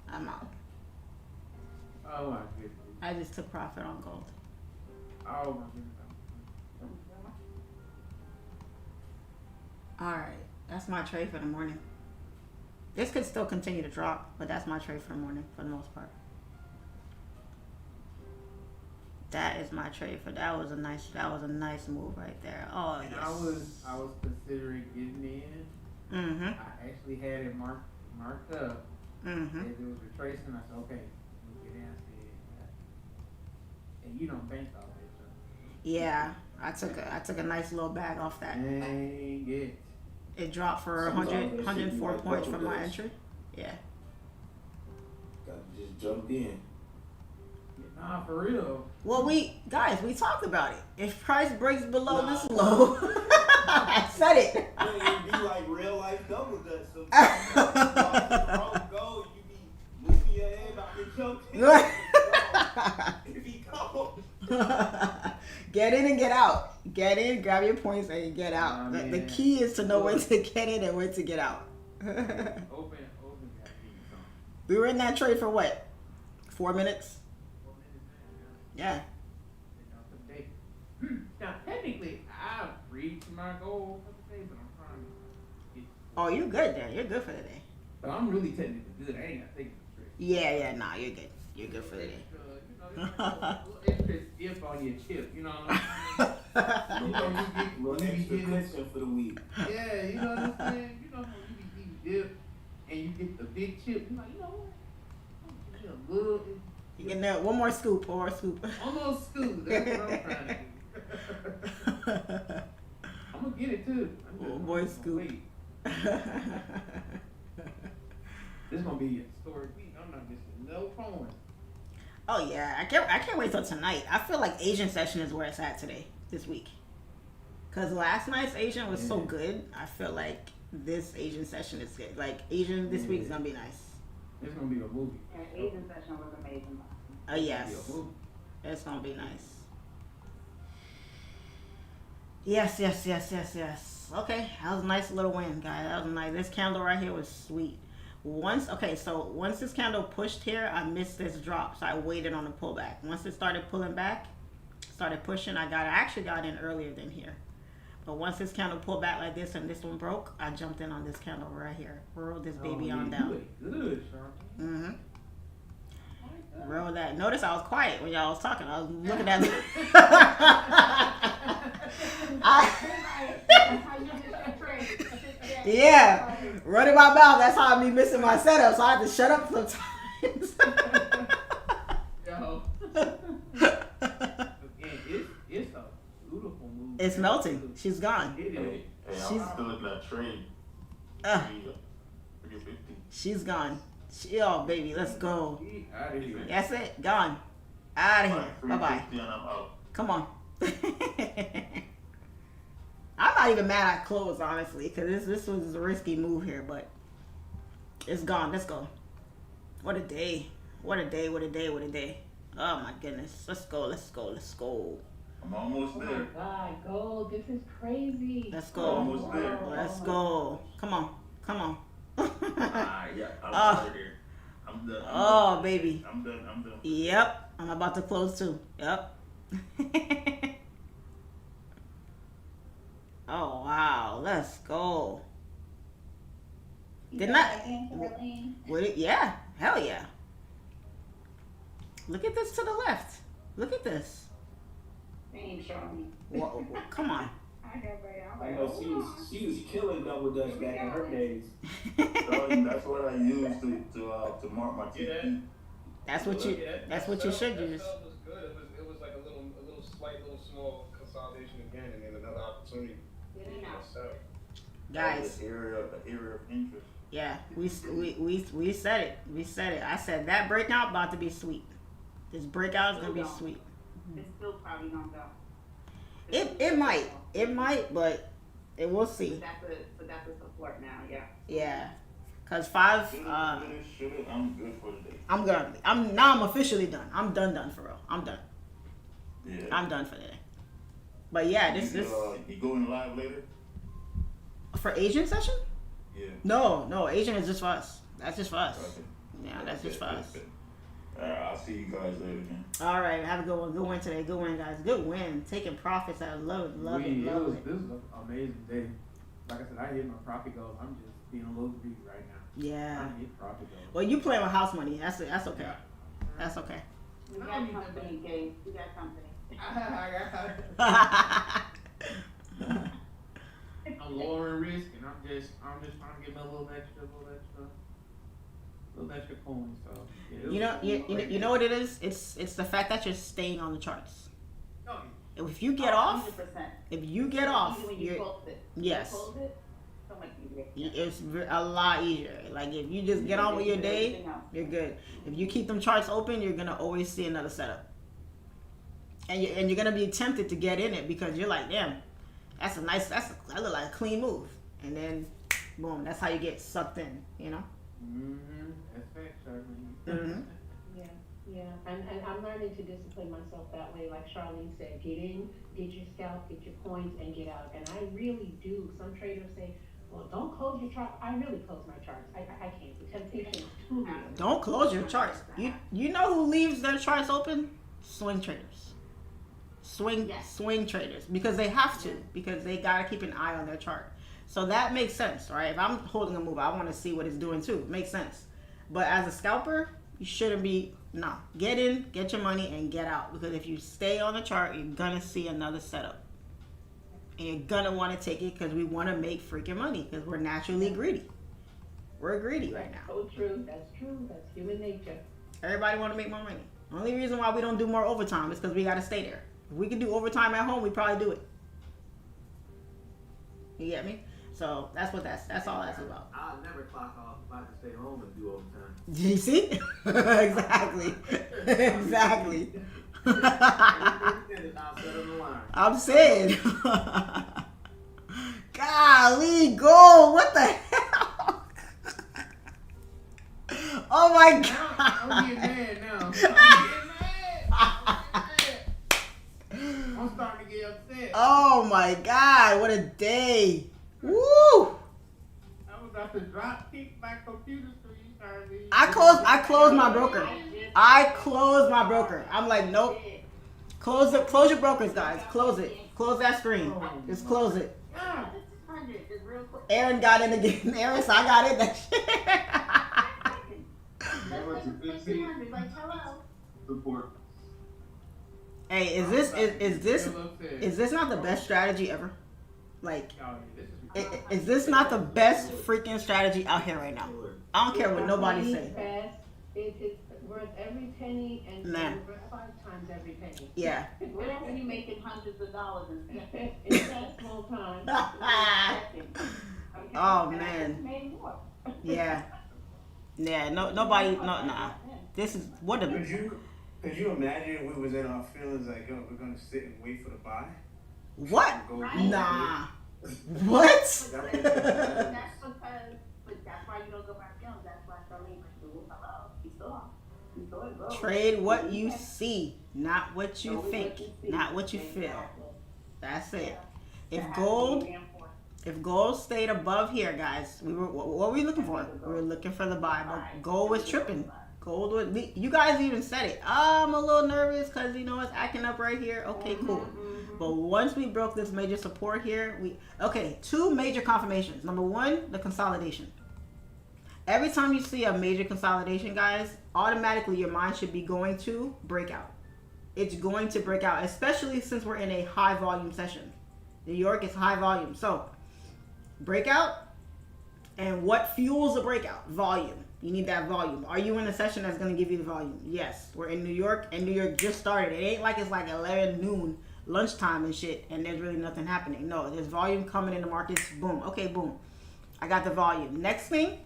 I'm out. Oh my goodness. I just took profit on gold. Oh my goodness. Alright. That's my trade for the morning. This could still continue to drop, but that's my trade for the morning for the most part. That is my trade for that was a nice move right there. Oh And yes. I was considering getting in. Mm-hmm. I actually had it marked up. Mm-hmm. As it was retracing, I said, okay, we'll get in. And you don't bank all that, so. Yeah. I took a nice little bag off that. Dang it. It dropped for 104 points from my entry. Yeah. Gotta just jump in. Nah, for real. Well, we talked about it. If price breaks below this low, I said it. It'd be like real life double dutch sometimes. Go, you be moving your head about to jump in. If he go. Get in and get out. Get in, grab your points, and get out. The key is to know when to get in and when to get out. Open. We were in that trade for what? 4 minutes? Yeah. Now, technically, I've reached my goal for the day, but I'm trying to get. Oh, you're good there. You're good for the day. But I'm really technically good. I ain't got to take it straight. Yeah, nah, you're good. You're good for the day. You know, there's a little extra dip on your chip, you know what I'm saying? Little extra cushion for the week. Yeah, you know what I'm saying? You know how you be eating dip and you get the big chip. You're like, you know what? I'm gonna get a little. You get that one more scoop. Almost scoop. That's what I'm trying to do. I'm gonna get it too. One more scoop. This gonna be a historic week. I'm not missing no coin. Oh yeah, I can't wait till tonight. I feel like Asian session is where it's at this week. Cause last night's Asian was so good. I feel like this Asian session is good. Like Asian this week is gonna be nice. It's gonna be a movie. And Asian session was amazing. Oh yes, it's gonna be nice. Yes. Okay, that was a nice little win, guys. That was nice. This candle right here was sweet. Once this candle pushed here, I missed this drop, so I waited on the pullback. Once it started pulling back, started pushing, I actually got in earlier than here. But once this candle pulled back like this and this one broke, I jumped in on this candle right here. Rolled this baby on down. Good, Sharpie. Roll that. Notice I was quiet when y'all was talking. I was looking at yeah, running my mouth. That's how I be missing my setup. So I have to shut up sometimes. Yo. It's a beautiful move. It's melting. She's gone. Hey, I'm still in that trade. 350. She's gone. Oh, baby, let's go. Out of here. That's it. Gone. Out of here. Bye-bye. And I'm out. Come on. I'm not even mad I closed, honestly, because this was a risky move here, but it's gone. Let's go. What a day. What a day. What a day. What a day. Oh, my goodness. Let's go. Let's go. Let's go. I'm almost there. Oh my God, gold, this is crazy. Let's go. Almost there. Let's go. Come on. Come on. Yeah, I'm out of here. I'm done. Oh, baby. I'm done. Yep. I'm about to close too. Yep. Oh, wow. Let's go. Didn't I? Would it? Yeah. Hell yeah. Look at this to the left. Look at this. They ain't showing me. Whoa, come on. I know she was killing double dutch back in her days. That's what I use to mark my TP. That's what you should use. Was good. It was like a little slight, little small consolidation again, and then another opportunity. Guys. The area of interest. Yeah, we said it. We said it. I said that breakout about to be sweet. This breakout is gonna be sweet. It's still probably gonna go. It might, but we'll see. But that's a support now, yeah. Yeah, Cause 5. I'm good for the day. I'm officially done. I'm done for real. I'm done. Yeah. I'm done for the day. But yeah, this You going live later? For Asian session? Yeah. No, Asian is just for us. That's just for us. Okay. Yeah, that's just for us. Alright, I'll see you guys later, man. All right, have a good one. Good win today. Good win, guys. Good win. Taking profits. I love it. Love it. This is an amazing day. Like I said, I hit my profit goals. I'm just being a little greedy right now. Yeah. I hit profit goals. Well, you playing with house money. That's okay. Yeah. That's okay. We got company, Gabe. We got company. I'm lowering risk, and I'm just trying to get me a little extra coins. So yeah, you know what it is? It's the fact that you're staying on the charts. No, If you get off, 100%. if you get off, Even when you you're close it. yes. You close it, so much easier. It's a lot easier. Like if you just get on with your day, you're good. If you keep them charts open, you're gonna always see another setup. And you're gonna be tempted to get in it because you're like, damn, that look like a clean move. And then, boom, that's how you get sucked in. You know. That's fact, Mhm. Yeah, and I'm learning to discipline myself that way. Like Charlene said, get in, get your scalp, get your points, and get out. And I really do. Some traders say, well, don't close your chart. I really close my charts. I can't. The temptation is too real. Don't close your charts. You know who leaves their charts open? Swing traders. Swing traders, because they have to, because they gotta keep an eye on their chart. So that makes sense, right? If I'm holding a move, I want to see what it's doing too. Makes sense. But as a scalper, you shouldn't be. No, get in, get your money, and get out. Because if you stay on the chart, you're gonna see another setup, and you're gonna want to take it because we want to make freaking money because we're naturally greedy. We're greedy right now. So true. That's true. That's human nature. Everybody want to make more money. Only reason why we don't do more overtime is because we gotta stay there. If we could do overtime at home, we probably do it. You get me? So that's all that's about. I'll never clock off if I can stay home and do overtime. You see? Exactly. Exactly. I'm saying. Golly, gold. What the hell? Oh my God. I'm getting mad now. I'm starting to get upset. Oh my God, what a day. Woo! I was about to kick my computer screen, Charlie. I closed my broker. I'm like, nope. Close your brokers, guys. Close it. Close that screen. Just close it. Aaron got in again. Aaron said, I got in that shit. Support. Hey, is this not the best strategy ever? Like, is this not the best freaking strategy out here right now? I don't care what nobody say. It's worth every penny and Man. worth 5 times every penny. Yeah. Where else are you making hundreds of dollars in seconds? It's that small time. Oh man. Yeah. Yeah. Nobody. Nah. This is what a. Could you imagine if we was in our feelings like, oh, we're gonna sit and wait for the buy? What? Right. Nah. What? That's because, but that's why you don't go by feelings. That's why Charlene was hello. You saw it go. Trade what you see, not what you think, not what you feel. That's it. If gold stayed above here, guys, what were we looking for? We were looking for the buy, but gold was tripping. Gold was. You guys even said it. I'm a little nervous because it's acting up right here. Okay, cool. But once we broke this major support here, 2 major confirmations. Number 1, the consolidation. Every time you see a major consolidation, guys, automatically your mind should be going to breakout. It's going to break out, especially since we're in a high volume session. New York is high volume. So, breakout. And what fuels a breakout? Volume. You need that volume. Are you in a session that's going to give you the volume? Yes. We're in New York, and New York just started. It ain't like it's like 11 noon, lunchtime and shit, and there's really nothing happening. No, there's volume coming in the markets. Boom. Okay, boom. I got the volume. Next thing,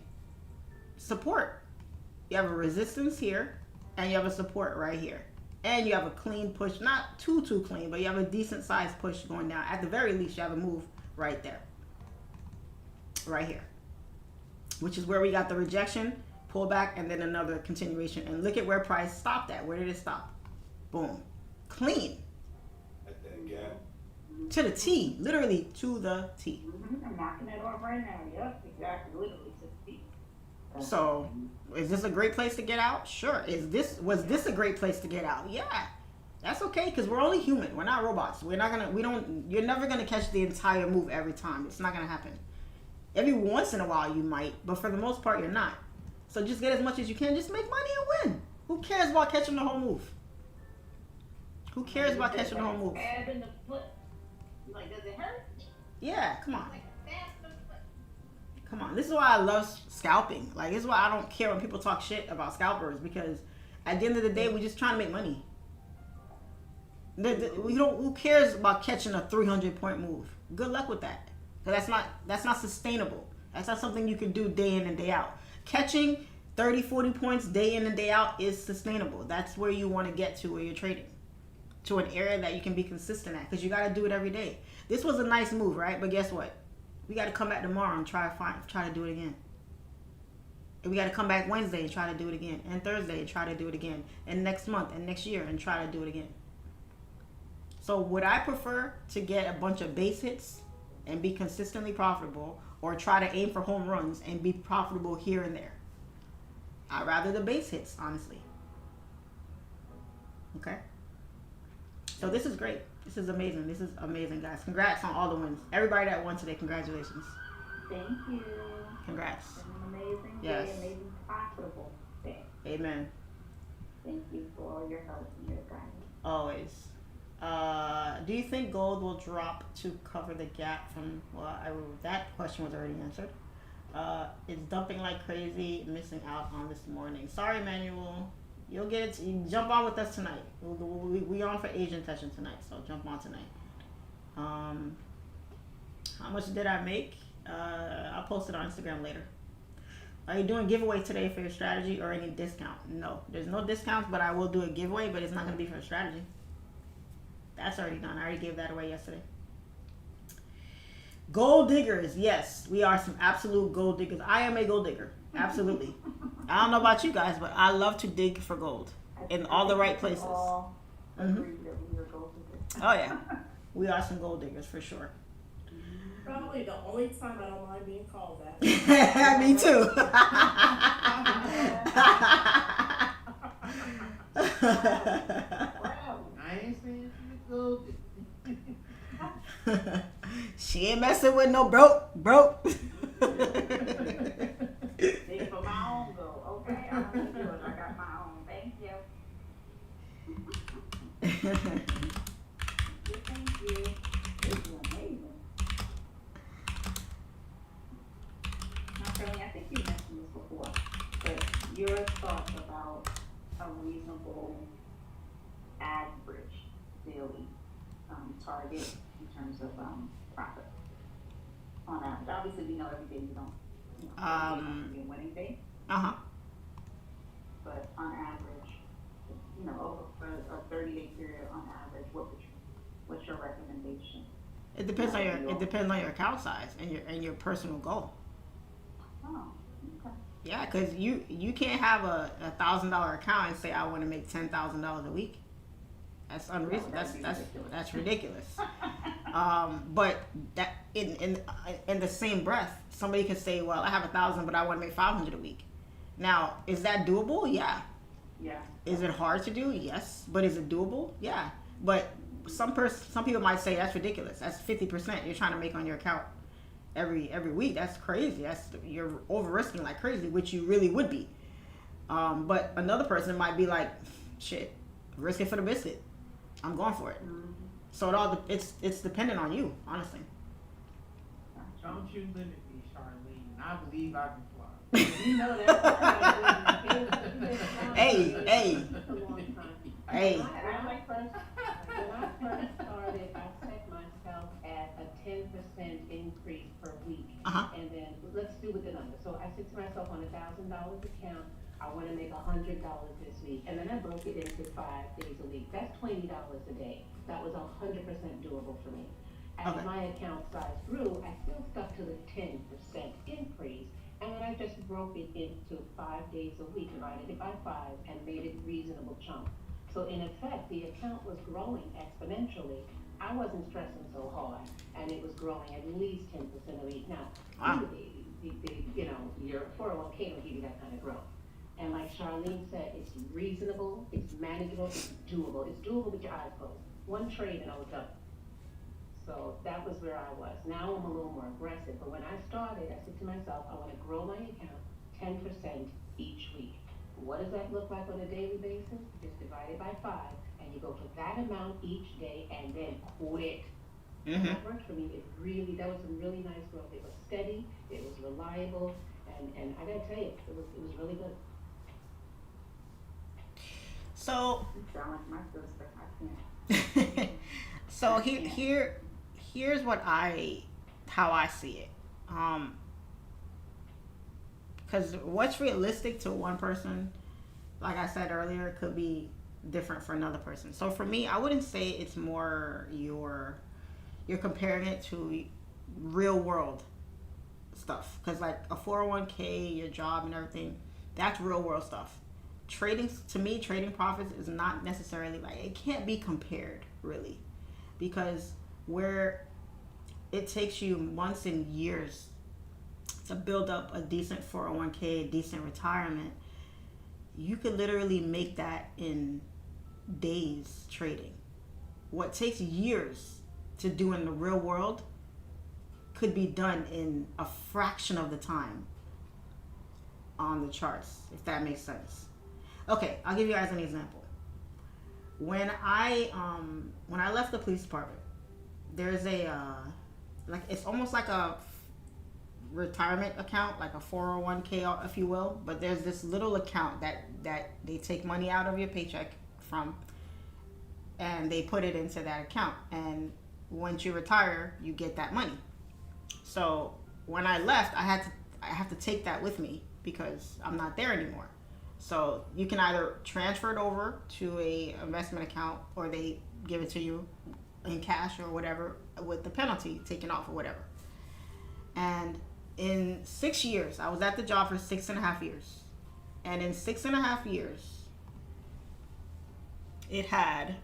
support. You have a resistance here, and you have a support right here. And you have a clean push. Not too clean, but you have a decent sized push going down. At the very least, you have a move right there. Right here. which is where we got the rejection, pullback, and then another continuation. And look at where price stopped at. Where did it stop? Boom. Clean. At that gap. To the T. Literally to the T. I'm knocking it off right now. Yep, exactly. Literally to the T. So, is this a great place to get out? Sure. Was this a great place to get out? Yeah. That's okay, because we're only human. We're not robots. You're never gonna catch the entire move every time. It's not gonna happen. Every once in a while you might, but for the most part you're not. So just get as much as you can. Just make money and win. Who cares about catching the whole move? Who cares about catching the whole move? Stab in the foot. Like, does it hurt? Yeah, come on. Like a stab in the foot. Come on. This is why I love scalping. Like, this is why I don't care when people talk shit about scalpers, because at the end of the day, we're just trying to make money. Who cares about catching a 300-point move? Good luck with that. That's not sustainable. That's not something you can do day in and day out. Catching 30, 40 points day in and day out is sustainable. That's where you want to get to where you're trading. To an area that you can be consistent at, because you got to do it every day. This was a nice move, right? But guess what? We got to come back tomorrow and try to do it again. And we got to come back Wednesday and try to do it again. And Thursday and try to do it again. And next month and next year and try to do it again. So would I prefer to get a bunch of base hits and be consistently profitable, or try to aim for home runs and be profitable here and there? I'd rather the base hits, honestly. Okay? So this is great. This is amazing. This is amazing, guys. Congrats on all the wins. Everybody that won today, congratulations. Thank you. Congrats. It's an amazing Yes. day, amazing profitable day. Amen. Thank you for all your help and your guidance. Always. Do you think gold will drop to cover the gap from, that question was already answered. It's dumping like crazy, missing out on this morning. Sorry, Manuel. You'll get it. You jump on with us tonight. We on for Asian session tonight, so jump on tonight. How much did I make? I'll post it on Instagram later. Are you doing giveaway today for your strategy or any discount? No, there's no discounts, but I will do a giveaway, but it's not going to be for a strategy. That's already done. I already gave that away yesterday. Gold diggers. Yes, we are some absolute gold diggers. I am a gold digger. Absolutely. I don't know about you guys, but I love to dig for gold in all the right places. All agree that we are gold diggers. Oh, yeah. We are some gold diggers for sure. Probably the only time I don't mind being called that. Me too. I ain't saying she's gold. She ain't messing with no broke. Dig for my own gold. Okay, I'm gonna do it. I got my own. Thank you. Thank you. This is amazing. Now, Shirley, I think you mentioned this before, but your thoughts about a reasonable average daily target in terms of profit on average. Obviously, we know every day you don't be a winning day. But on average, over a 30-day period on average, what's your recommendation? It depends on your account size and your personal goal. Oh, okay. Yeah, because you can't have a $1,000 account and say I want to make $10,000 a week. That's unreasonable. That's ridiculous. But that in the same breath, somebody could say, well, I have 1,000, but I want to make 500 a week. Now, is that doable? Yeah. Yeah. Is it hard to do? Yes. But is it doable? Yeah. But some people might say that's ridiculous. That's 50% you're trying to make on your account every week. That's crazy. You're over risking like crazy, which you really would be. But another person might be like, shit, risk it for the biscuit. I'm going for it. Mm-hmm. So it's dependent on you, honestly. Don't you limit me, Charlene. I believe I can fly. You know that. Hey. When I first started, I set myself at a 10% increase per week. And then let's do with the number. So I said to myself, on $1,000 account, I want to make $100 this week. And then I broke it into 5 days a week. That's $20 a day. That was 100% doable for me. As my account size grew, I still stuck to the 10% increase. And when I just broke it into 5 days a week, divided it by 5, and made it reasonable chunk. So in effect, the account was growing exponentially. I wasn't stressing so hard, and it was growing at least 10% a week. Now, Wow. your 401k will give you that kind of growth. And like Charlene said, it's reasonable, it's manageable, it's doable. It's doable with your eyes closed. One trade and I was done. So that was where I was. Now I'm a little more aggressive. But when I started, I said to myself, I want to grow my account 10% each week. What does that look like on a daily basis? Just divide it by 5, and you go for that amount each day, and then quit. And that worked for me. That was some really nice growth. It was steady, it was reliable, and I gotta tell you, it was really good. So, You sound like my sister. I can't. so here's how I see it. Because what's realistic to one person, like I said earlier, could be different for another person. So for me, I wouldn't say it's more you're comparing it to real world stuff. Because like a 401k, your job and everything, that's real world stuff. Trading profits is not necessarily it can't be compared really, because where it takes you months and years to build up a decent 401k, a decent retirement, you could literally make that in days trading. What takes years to do in the real world could be done in a fraction of the time on the charts, if that makes sense. Okay, I'll give you guys an example. When I left the police department, there's it's almost like a retirement account, like a 401k, if you will, but there's this little account that they take money out of your paycheck from, and they put it into that account, and once you retire, you get that money. So when I left, I have to take that with me because I'm not there anymore. So you can either transfer it over to a investment account, or they give it to you in cash or whatever, with the penalty taken off or whatever. And in 6 years, I was at the job for 6.5 years. And in 6.5 years, it had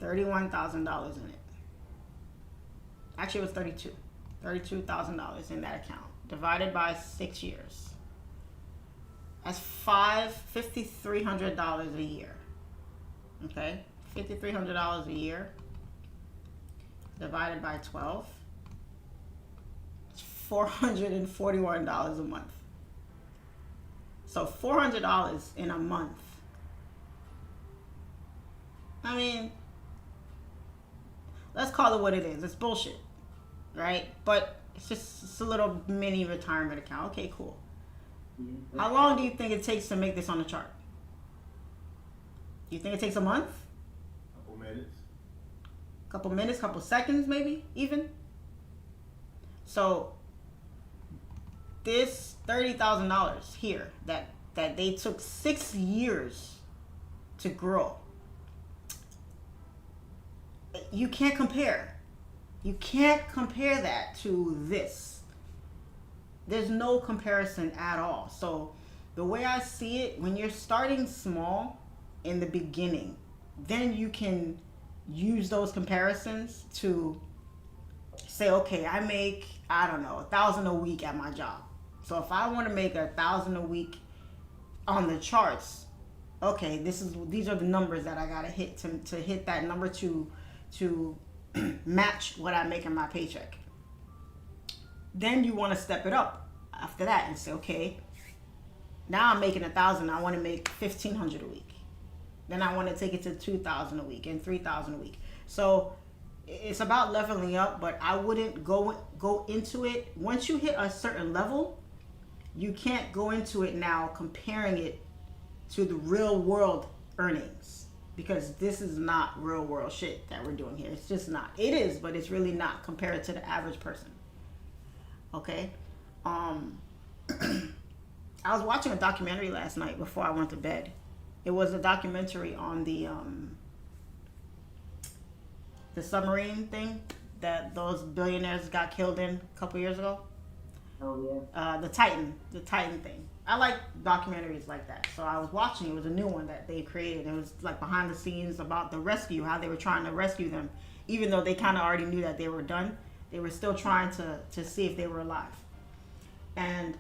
$31,000 in it. Actually, it was $32,000 in that account, divided by 6 years. That's $5,300 a year. Okay, $5,300 a year divided by 12. It's $441 a month. So $400 in a month. I mean, let's call it what it is. It's bullshit, right? But it's a little mini retirement account. Okay, cool. How long do you think it takes to make this on the chart? You think it takes a month? Couple minutes, couple seconds, maybe even. So this $30,000 here that they took 6 years to grow, you can't compare. You can't compare that to this. There's no comparison at all. So the way I see it, when you're starting small in the beginning, then you can use those comparisons to say, okay, I make, I don't know, $1,000 a week at my job. So if I want to make $1,000 a week on the charts, okay, these are the numbers that I gotta hit to hit that number to match what I make in my paycheck. Then you want to step it up after that and say, okay, now I'm making $1,000. I want to make $1,500 a week. Then I want to take it to $2,000 a week and $3,000 a week. So it's about leveling up, but I wouldn't go into it. Once you hit a certain level, you can't go into it now comparing it to the real world earnings, because this is not real world shit that we're doing here. It's just not. It is, but it's really not compared to the average person. Okay? I was watching a documentary last night before I went to bed. It was a documentary on the submarine thing that those billionaires got killed in a couple years ago. Oh yeah. The Titan thing. I like documentaries like that. So I was watching. It was a new one that they created. It was like behind the scenes about the rescue, how they were trying to rescue them, even though they kind of already knew that they were done. They were still trying to see if they were alive, and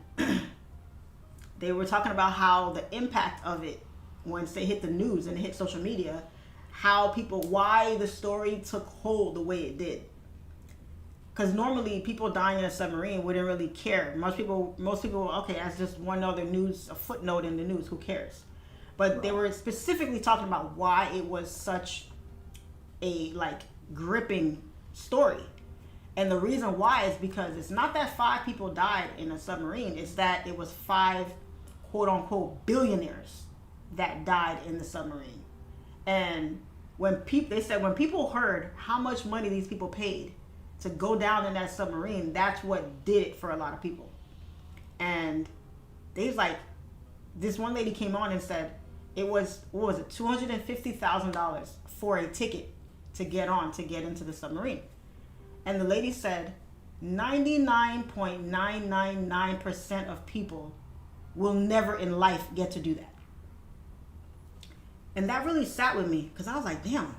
they were talking about how the impact of it once they hit the news and it hit social media, why the story took hold the way it did. Because normally people dying in a submarine wouldn't really care. Most people, okay, that's just one other a footnote in the news. Who cares? But they were specifically talking about why it was such a gripping story. And the reason why is because it's not that 5 people died in a submarine. It's that it was 5 quote unquote billionaires that died in the submarine. And they said when people heard how much money these people paid to go down in that submarine, that's what did it for a lot of people. And they was like, this one lady came on and said it was, what was it, $250,000 for a ticket to get into the submarine. And the lady said 99.999% of people will never in life get to do that. And that really sat with me because I was like, damn,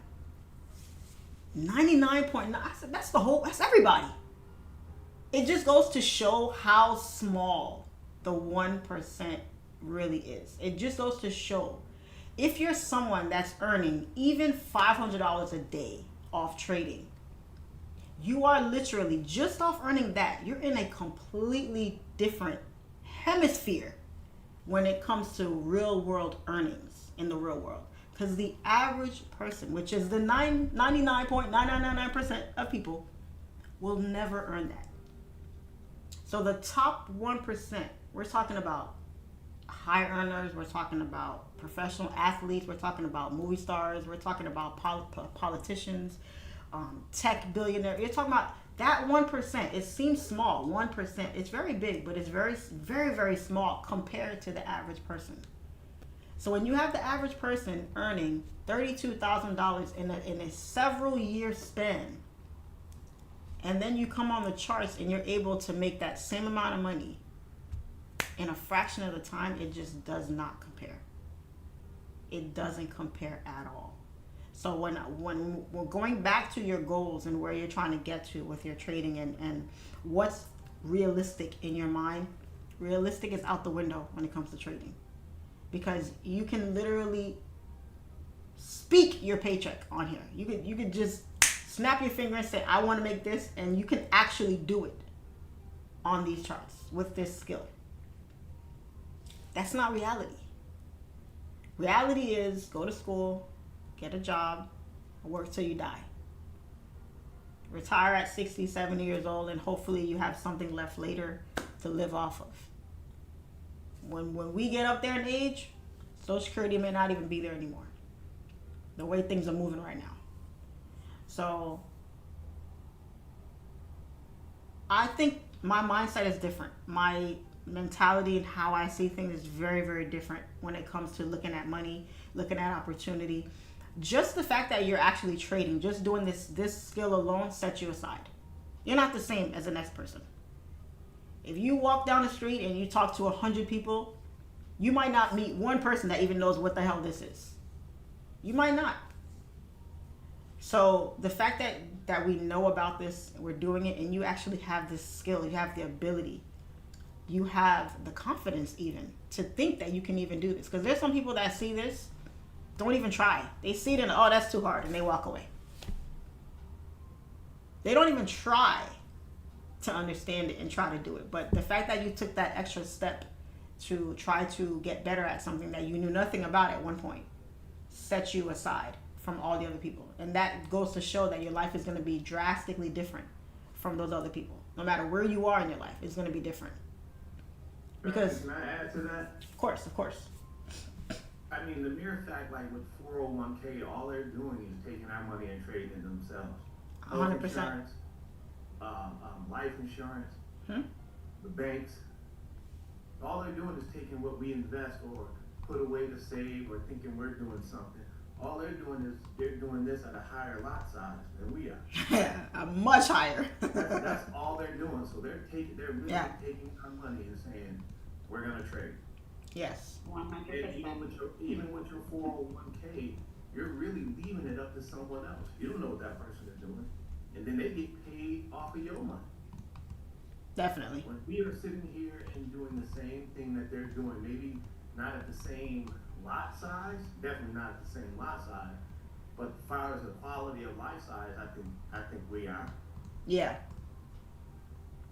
99.9, I said, that's everybody. It just goes to show how small the 1% really is. It just goes to show if you're someone that's earning even $500 a day off trading, you are literally just off earning that. You're in a completely different hemisphere when it comes to real world earnings in the real world. Because the average person, which is the 99.9999% of people, will never earn that. So the top 1%, we're talking about high earners, we're talking about professional athletes, we're talking about movie stars, we're talking about politicians, tech billionaires. You're talking about that 1%. It seems small, 1%. It's very big, but it's very, very, very small compared to the average person. So when you have the average person earning $32,000 in a several year span, and then you come on the charts and you're able to make that same amount of money in a fraction of the time, it just does not compare. It doesn't compare at all. So when we're going back to your goals and where you're trying to get to with your trading and what's realistic in your mind, realistic is out the window when it comes to trading. Because you can literally speak your paycheck on here. You could just snap your finger and say, I want to make this, and you can actually do it on these charts with this skill. That's not reality. Reality is go to school, get a job, work till you die. Retire at 60, 70 years old, and hopefully you have something left later to live off of. When we get up there in age, Social Security may not even be there anymore. The way things are moving right now. So I think my mindset is different. My mentality and how I see things is very, very different when it comes to looking at money, looking at opportunity. Just the fact that you're actually trading, just doing this skill alone sets you aside. You're not the same as the next person. If you walk down the street and you talk to 100 people, you might not meet one person that even knows what the hell this is. You might not. So the fact that we know about this, we're doing it, and you actually have this skill, you have the ability, you have the confidence even to think that you can even do this. Because there's some people that see this, don't even try. They see it and, oh, that's too hard, and they walk away. They don't even try to understand it and try to do it. But the fact that you took that extra step to try to get better at something that you knew nothing about at one point sets you aside from all the other people. And that goes to show that your life is going to be drastically different from those other people. No matter where you are in your life, it's going to be different. Because, can I add to that? Of course. I mean, the mere fact, like with 401k, all they're doing is taking our money and trading it themselves. 100%. Insurance, life insurance, the banks, all they're doing is taking what we invest or put away to save or thinking we're doing something. all they're doing is they're doing this at a higher lot size than we are. A much higher. That's all they're doing. So they're really taking our money and saying, we're gonna trade. Yes. 100%. Even with your 401k, you're really leaving it up to someone else. You don't know what that person is doing. And then they get paid off of your money. Definitely. When we are sitting here and doing the same thing that they're doing, maybe not at the same lot size, definitely not at the same lot size, but as far as the quality of life size, I think we are. Yeah.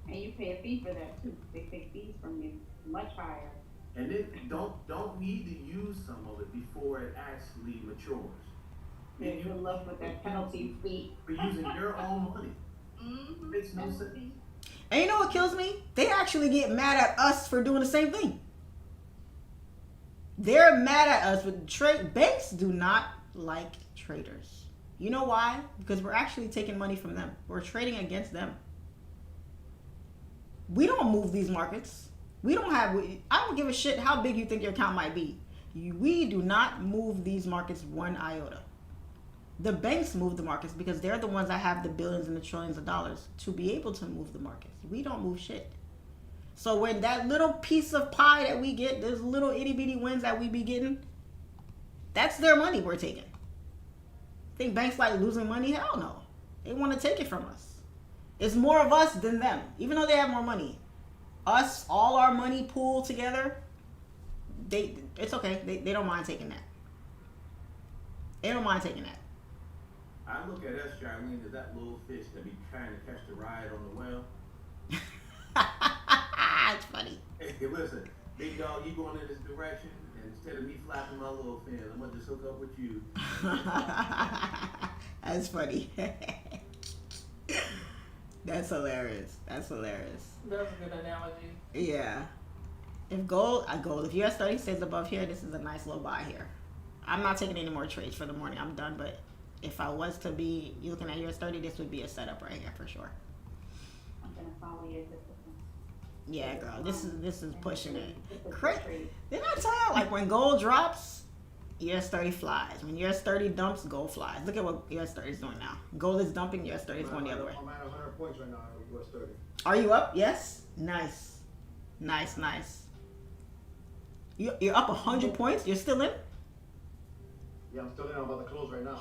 And you pay a fee for that too. They take fees from you much higher. And then don't need to use some of it before it actually matures. Yeah, you love with that penalty fee. For using your own money. Mm-hmm. Makes no sense. And you know what kills me? They actually get mad at us for doing the same thing. They're mad at us with trade. Banks do not like traders. You know why? Because we're actually taking money from them. We're trading against them. We don't move these markets. I don't give a shit how big you think your account might be. We do not move these markets one iota. The banks move the markets because they're the ones that have the billions and the trillions of dollars to be able to move the markets. We don't move shit. So when that little piece of pie that we get, those little itty bitty wins that we be getting, that's their money we're taking. Think banks like losing money? Hell no. They want to take it from us. It's more of us than them, even though they have more money. Us, all our money pooled together, it's okay. They don't mind taking that. They don't mind taking that. I look at us, Charlene, as that little fish that be trying to catch the ride on the well. It's funny. Hey, listen, big dog, you going in this direction, and instead of me flapping my little fin, I'm gonna just hook up with you. That's funny. That's hilarious. That's hilarious. That's a good analogy. Yeah. If gold, if US 30 stays above here, this is a nice little buy here. I'm not taking any more trades for the morning. I'm done. But if I was to be looking at US 30, this would be a setup right here for sure. I'm gonna follow your discipline. Yeah, girl. This is pushing it. Didn't I tell you, like when gold drops, US 30 flies. When US 30 dumps, gold flies. Look at what US 30 is doing now. Gold is dumping, US 30 is going the other way. I'm at 100 points right now with US 30. Are you up? Yes? Nice. Nice. You're up 100 points? You're still in? Yeah, I'm still in. I'm about to close right now.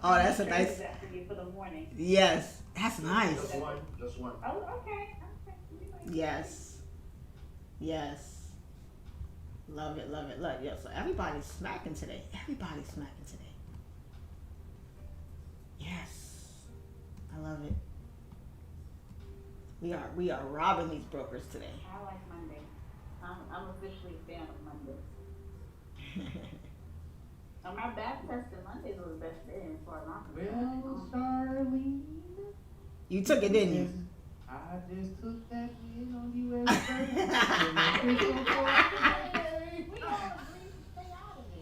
Oh, that's a nice. That for you for the morning. Yes, that's nice. Just one. Oh, okay. Yes. Love it. Look, yeah, so everybody's smacking today. Yes. I love it. We are robbing these brokers today. I like Monday. I'm officially a fan of Mondays. On my back test, Mondays was the best day as far as I'm concerned. Well, Charlene, You took it, didn't you? I just took that win on US 30. We all agree to stay out of it.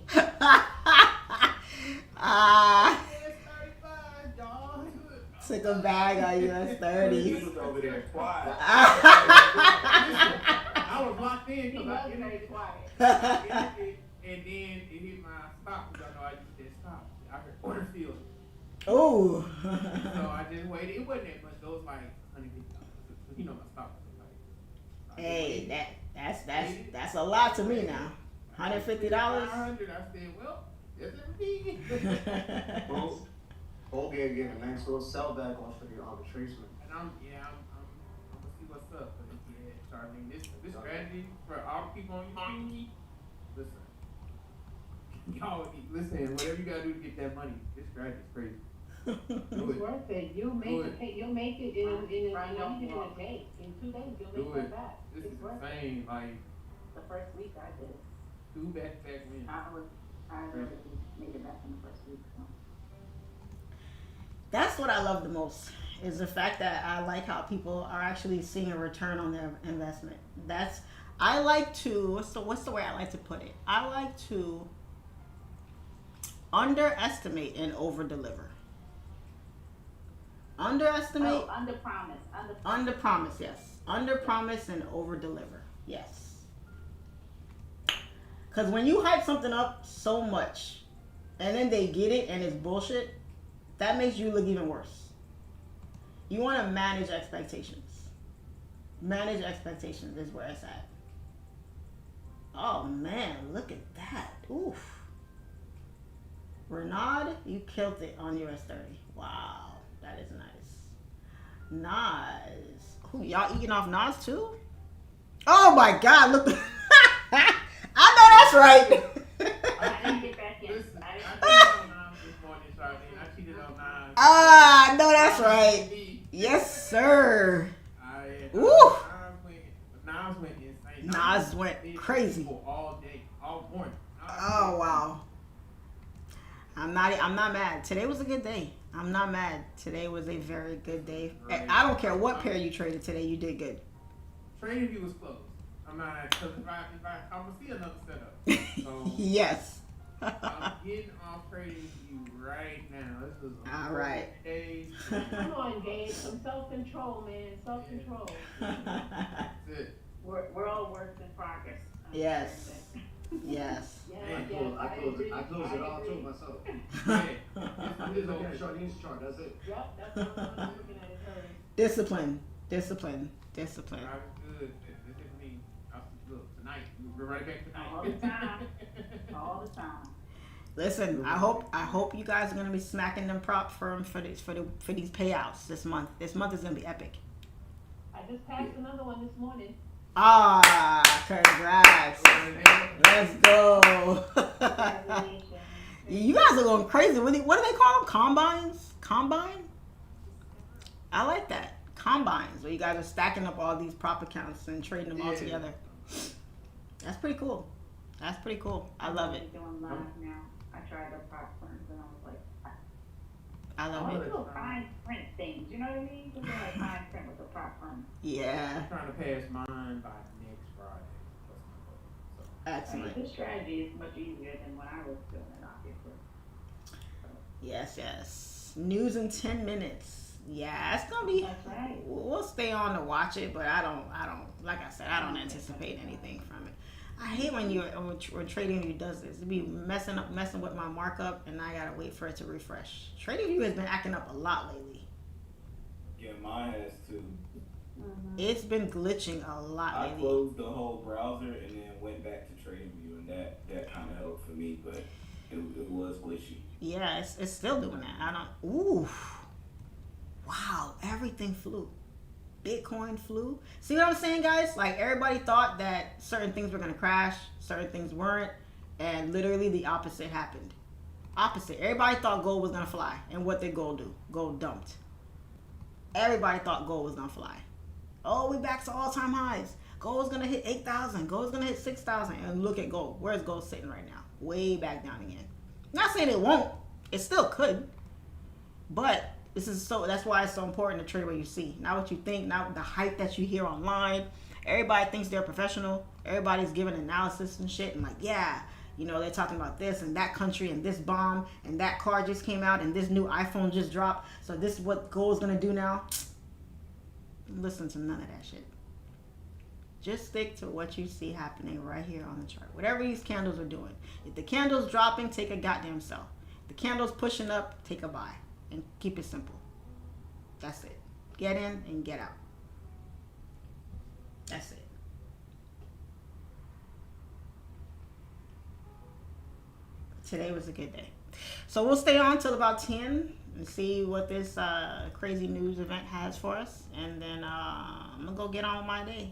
US 35, dog. Took a bag on US 30. You was over there quiet. I was locked in He because was very quiet. and then it hit my stop because I know I used that stop. I heard order field. Oh. So I just waited. It wasn't that much. It was like $150. You know my stop was like. Hey, that's a lot to me now. $150. $500. I said, well, that's me. Whole game getting a nice little sell back on for the arbitration. And I'm gonna see what's up. But yeah, Charlene, this strategy for all the people on YouTube, listen. Y'all, listen, whatever you gotta do to get that money, this strategy is crazy. It's worth it. You'll make it in a day. In 2 days, you'll make that back. This It's is worth it. insane. Like The first week I did. 2 back-to-back wins. I really made it back in the first week. So. That's what I love the most, is the fact that I like how people are actually seeing a return on their investment. I like to, what's the way I like to put it? I like to underestimate and over-deliver. Underestimate. Oh, under promise. Under promise, yes. Under promise and over deliver, yes. Because when you hype something up so much, and then they get it and it's bullshit, that makes you look even worse. You want to manage expectations. Manage expectations is where it's at. Oh man, look at that. Oof. Renaud, you killed it on US30. Wow, that is nice. Nas. Who, y'all eating off Nas too? Oh my God, look. I know that's right. I didn't get back in. Listen, I cheated on Nas this morning, Charlene. I cheated on Nas. Ah, I know that's right. Yes, sir. Woo. Nas went insane. Nas went crazy. All day, all morning. Oh wow. I'm not mad. Today was a good day. I'm not mad. Today was a very good day. Right. I don't care what pair you traded today. You did good. Trading view was close. I'm not, because I'm gonna see another setup. So Yes. I'm getting off trading view right now. This is All right. Days. Come on, Gabe. Some self-control, man. Self-control. That's it. We're all works in progress. Yes. Yes. Yeah, I closed it all too myself. Yeah. I'm just looking at Charlene's chart, that's it. Yep, that's what I'm looking at it hers. Discipline. Discipline. Discipline. I was good. This is me. Look, tonight. We're right back tonight. All the time. All the time. Listen, I hope you guys are gonna be smacking them prop firms for these payouts this month. This month is gonna be epic. I just passed another one this morning. Ah, congrats. Let's go. Congratulations. You guys are going crazy. What do they call them? Combines? Combine? I like that. Combines, where you guys are stacking up all these prop accounts and trading them all together. That's pretty cool. That's pretty cool. I love it. I'm doing live now. I tried the prop firms and I was like, I love all it. these little fine print things, you know what I mean? Just like fine print with the prop firm. Yeah. I'm trying to pass mine by next Friday. That's my goal. So. I mean, Excellent. this strategy is much easier than when I was doing it, obviously. Yes, yes. News in 10 minutes. Yeah, it's gonna be. That's right. We'll stay on to watch it, but I don't. Like I said, I don't anticipate anything from it. I hate when when Trading View does this. It be messing with my markup, and I gotta wait for it to refresh. Trading View has been acting up a lot lately. Yeah, mine has too. It's been glitching a lot I lately. closed the whole browser and then went back to TradingView, and that kind of helped for me, but it was glitchy. Yeah, it's still doing that. I don't. Ooh. Wow, everything flew. Bitcoin flew. See what I'm saying, guys? Like, everybody thought that certain things were going to crash, certain things weren't, and literally the opposite happened. Opposite. Everybody thought gold was going to fly. And what did gold do? Gold dumped. Everybody thought gold was going to fly. Oh, we back to all-time highs. Gold's going to hit 8,000. Gold's going to hit 6,000. And look at gold. Where's gold sitting right now? Way back down again. Not saying it won't. It still could. But that's why it's so important to trade what you see, not what you think, not the hype that you hear online. Everybody thinks they're professional. Everybody's giving analysis and shit, and like, yeah, they're talking about this and that country and this bomb and that car just came out and this new iPhone just dropped, so this is what gold's gonna do now. Listen to none of that shit. Just stick to what you see happening right here on the chart. Whatever these candles are doing. If the candle's dropping, take a goddamn sell. If the candle's pushing up, take a buy. And keep it simple. That's it. Get in and get out. That's it. Today was a good day. So we'll stay on till about 10 and see what this crazy news event has for us. And then I'm going to go get on with my day.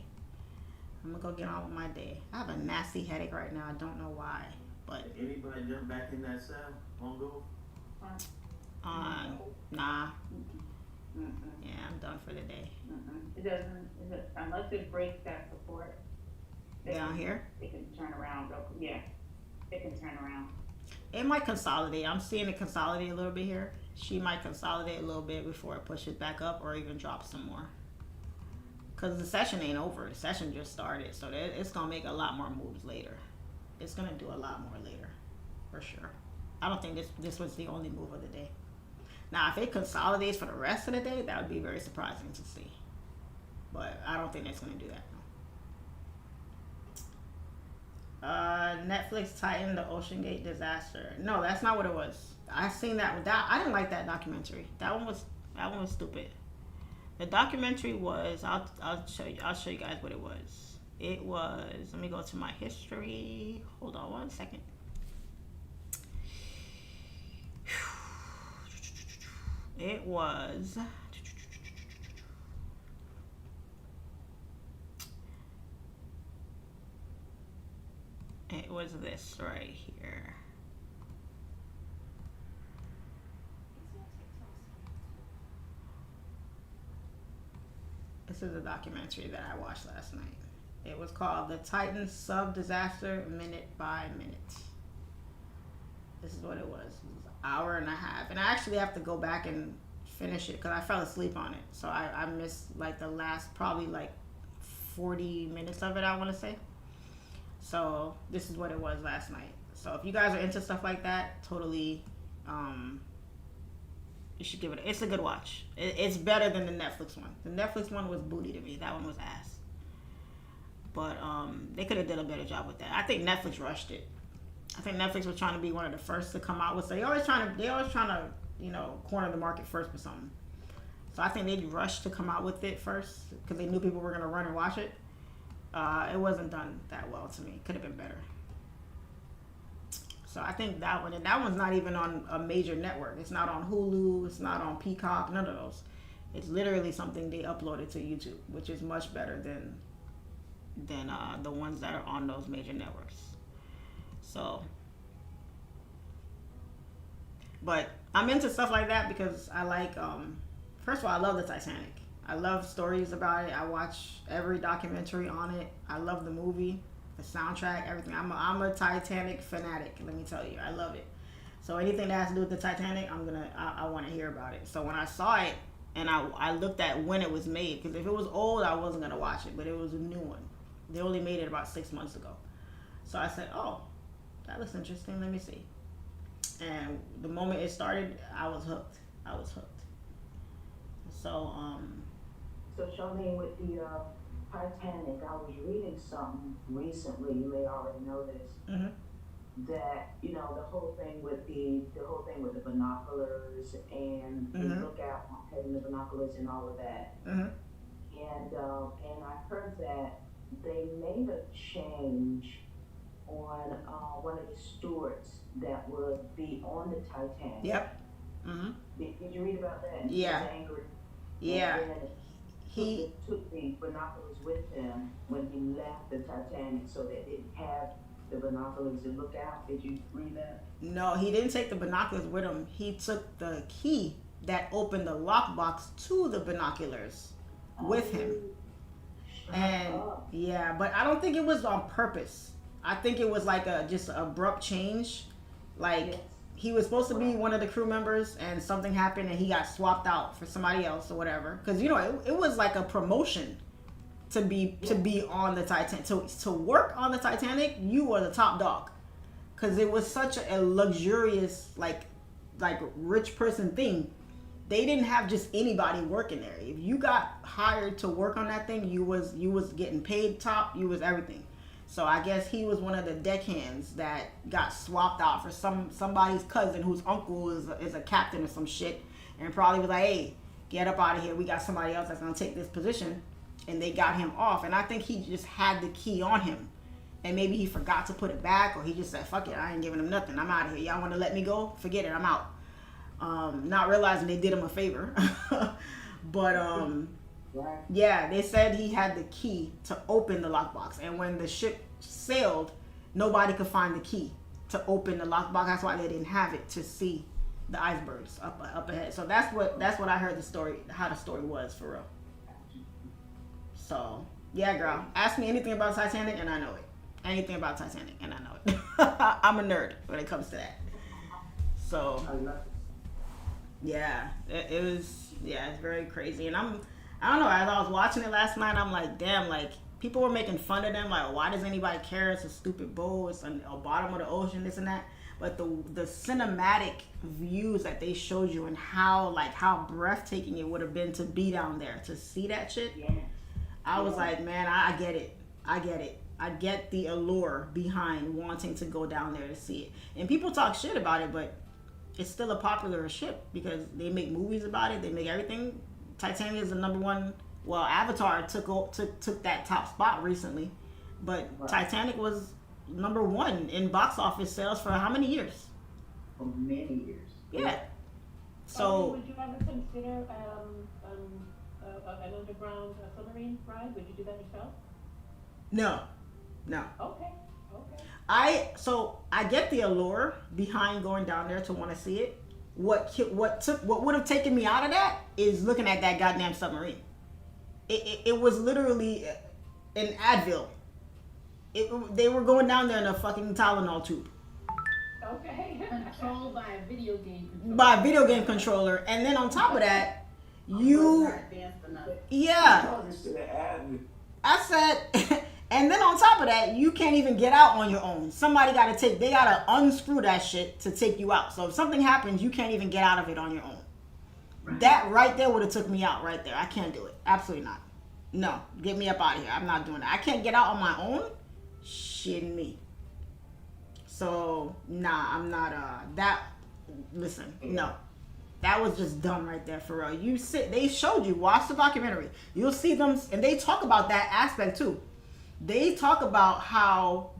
I have a nasty headache right now. I don't know why. But Anybody jump back in that cell on go? Nah. Yeah, I'm done for the day. It doesn't, unless it breaks that support. Down here? It can turn around. Yeah, it can turn around. It might consolidate. I'm seeing it consolidate a little bit here. She might consolidate a little bit before it pushes back up or even drop some more. Because the session ain't over. The session just started. So it's going to make a lot more moves later. It's going to do a lot more later. For sure. I don't think this was the only move of the day. Now, if it consolidates for the rest of the day, that would be very surprising to see. But I don't think it's going to do that. Netflix Titan, the Ocean Gate disaster. No, that's not what it was. I seen that. I didn't like that documentary. That one was stupid. The documentary was. I'll show you. I'll show you guys what it was. It was. Let me go to my history. Hold on 1 second. It was. It was this right here. This is a documentary that I watched last night. It was called The Titan Sub-Disaster Minute by Minute. This is what it was. It was an hour and a half. And I actually have to go back and finish it because I fell asleep on it. So I missed like the last probably like 40 minutes of it, I want to say. So this is what it was last night. So if you guys are into stuff like that, totally, you should give it. It's a good watch. It's better than the Netflix one. The Netflix one was booty to me. That one was ass. But they could have done a better job with that. I think Netflix rushed it. I think Netflix was trying to be one of the first to come out with. They always trying to corner the market first with something. So I think they rushed to come out with it first because they knew people were gonna run and watch it. It wasn't done that well to me. Could have been better. So I think that one, and that one's not even on a major network. It's not on Hulu. It's not on Peacock. None of those. It's literally something they uploaded to YouTube, which is much better than the ones that are on those major networks. So, but I'm into stuff like that because I like. First of all, I love the Titanic. I love stories about it. I watch every documentary on it. I love the movie, the soundtrack, everything. I'm a Titanic fanatic. Let me tell you, I love it. So anything that has to do with the Titanic, I want to hear about it. So when I saw it and I looked at when it was made, because if it was old, I wasn't gonna watch it, but it was a new one. They only made it about 6 months ago. So I said, oh, that looks interesting. Let me see. And the moment it started, I was hooked. So So Charlene, with the Titanic, I was reading something recently. You may already know this. Mm-hmm. That the whole thing with the binoculars and Mm-hmm. the lookout, having the binoculars and all of that. Mm-hmm. And I heard that they made a change on one of the stewards that would be on the Titanic. Yep. Mm-hmm. Did you read about that? Yeah. He was angry. Yeah. He took the binoculars with him when he left the Titanic, so they didn't have the binoculars to look out. Did you read that? No, he didn't take the binoculars with him. He took the key that opened the lockbox to the binoculars with him. And yeah, but I don't think it was on purpose. I think it was like just an abrupt change. Like Yes. he was supposed to be one of the crew members and something happened and he got swapped out for somebody else or whatever. Because it was like a promotion to be on the Titanic. To work on the Titanic, you were the top dog. Because it was such a luxurious like rich person thing. They didn't have just anybody working there. If you got hired to work on that thing, you was getting paid top. You was everything. So I guess he was one of the deckhands that got swapped out for somebody's cousin whose uncle is a captain or some shit, and probably was like, hey, get up out of here. We got somebody else that's gonna take this position, and they got him off. And I think he just had the key on him, and maybe he forgot to put it back, or he just said, fuck it, I ain't giving him nothing. I'm out of here. Y'all want to let me go? Forget it. I'm out. Not realizing they did him a favor, but yeah, they said he had the key to open the lockbox, and when the ship sailed, nobody could find the key to open the lockbox. That's why they didn't have it, to see the icebergs up ahead. So that's what I heard how the story was for real. So yeah, girl, ask me anything about Titanic and I know it. Anything about Titanic and I know it. I'm a nerd when it comes to that. So yeah, it was, yeah, it's very crazy. And I don't know, as I was watching it last night, I'm like, damn, like, people were making fun of them, like, why does anybody care? It's a stupid boat, it's on the bottom of the ocean, this and that. But the cinematic views that they showed you and how breathtaking it would have been to be down there, to see that shit, I was like, man, I get it. I get the allure behind wanting to go down there to see it. And people talk shit about it, but it's still a popular ship because they make movies about it. They make everything. Titanic is the number one. Well, Avatar took that top spot recently, but Titanic was number one in box office sales for how many years? For many years. Yeah. So. Would you ever consider an underground submarine ride? Would you do that yourself? No. Okay. I get the allure behind going down there to want to see it. What would have taken me out of that is looking at that goddamn submarine. It was literally an Advil. They were going down there in a fucking Tylenol tube. Okay. Controlled by a video game controller. By a video game controller, and then on top of that, I said, and then on top of that, you can't even get out on your own. Somebody they gotta unscrew that shit to take you out. So if something happens, you can't even get out of it on your own. Right. That right there would have took me out right there. I can't do it. Absolutely not. No, get me up out of here. I'm not doing that. I can't get out on my own. Shitting me. So nah, I'm not. Listen, no. That was just dumb right there for real. They showed you, watch the documentary. You'll see them, and they talk about that aspect too. They talk about how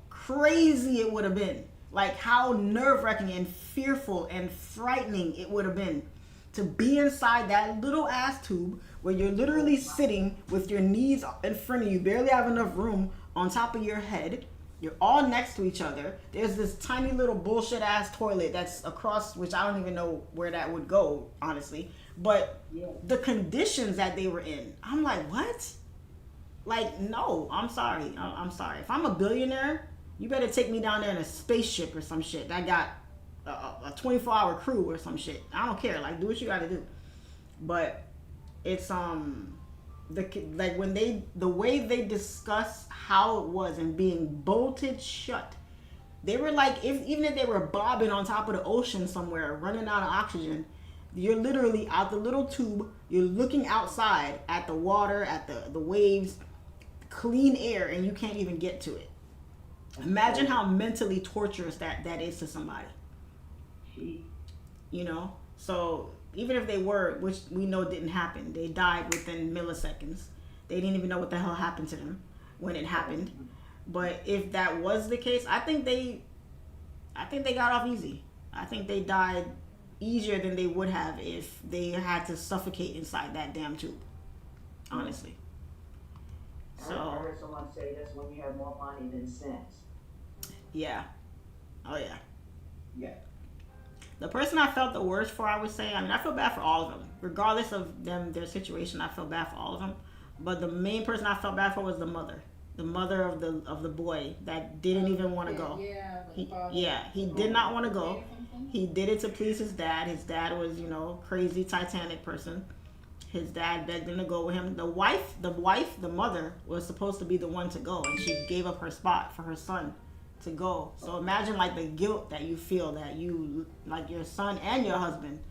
crazy it would have been. Like how nerve-wracking and fearful and frightening it would have been to be inside that little ass tube where you're literally sitting with your knees in front of you, barely have enough room on top of your head. You're all next to each other. There's this tiny little bullshit ass toilet that's across, which I don't even know where that would go, honestly. But the conditions that they were in, I'm like, what? Like, no, I'm sorry. I'm sorry. If I'm a billionaire, you better take me down there in a spaceship or some shit that got a 24-hour crew or some shit. I don't care. Like, do what you got to do. But it's the way they discuss how it was and being bolted shut. They were like, even if they were bobbing on top of the ocean somewhere, running out of oxygen, you're literally out the little tube. You're looking outside at the water, at the waves, clean air, and you can't even get to it. Imagine how mentally torturous that is to somebody. You know? So even if they were, which we know didn't happen, they died within milliseconds. They didn't even know what the hell happened to them when it happened. But if that was the case, I think they got off easy. I think they died easier than they would have if they had to suffocate inside that damn tube. Honestly. So I heard someone say that's when you have more money than sense. Yeah. Oh yeah. Yeah. The person I felt the worst for, I would say, I mean, I feel bad for all of them. Regardless of their situation, I feel bad for all of them. But the main person I felt bad for was the mother. The mother of the boy that didn't even want to go. He did not want to go. He did it to please his dad. His dad was, crazy Titanic person. His dad begged him to go with him. The mother was supposed to be the one to go, and she gave up her spot for her son to go. So imagine like the guilt that you feel that you, like your son and your husband,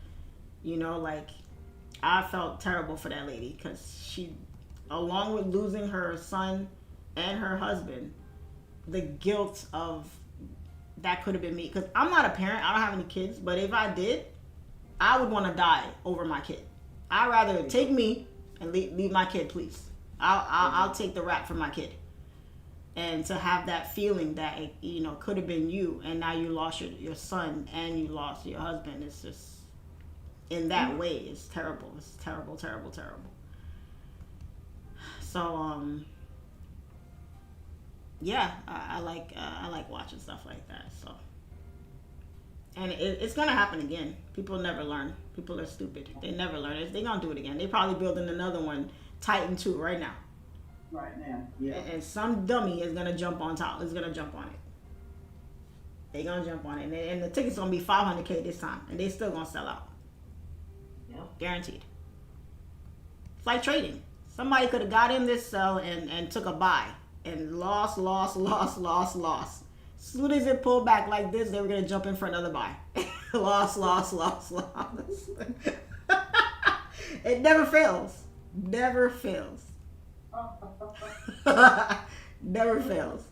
I felt terrible for that lady because she, along with losing her son and her husband, the guilt of that could have been me. Because I'm not a parent, I don't have any kids, but if I did, I would want to die over my kid. I'd rather take me and leave my kid, please. I'll take the rap for my kid. And to have that feeling that it, could have been you, and now you lost your son and you lost your husband. It's just, in that way, it's terrible. It's terrible, terrible, terrible. So yeah, I like watching stuff like that. So, and it's gonna happen again. People never learn. People are stupid. They never learn. They're gonna do it again. They probably building another one, Titan 2, right now. Right now, yeah. And some dummy is gonna jump on top. Is gonna jump on it. They gonna jump on it, and the ticket's gonna be $500K this time, and they still gonna sell out. Yeah. Guaranteed. It's like trading. Somebody could have got in this sell and took a buy and lost. As soon as it pulled back like this, they were gonna jump in for another buy. lost. It never fails. Never fails. Never fails.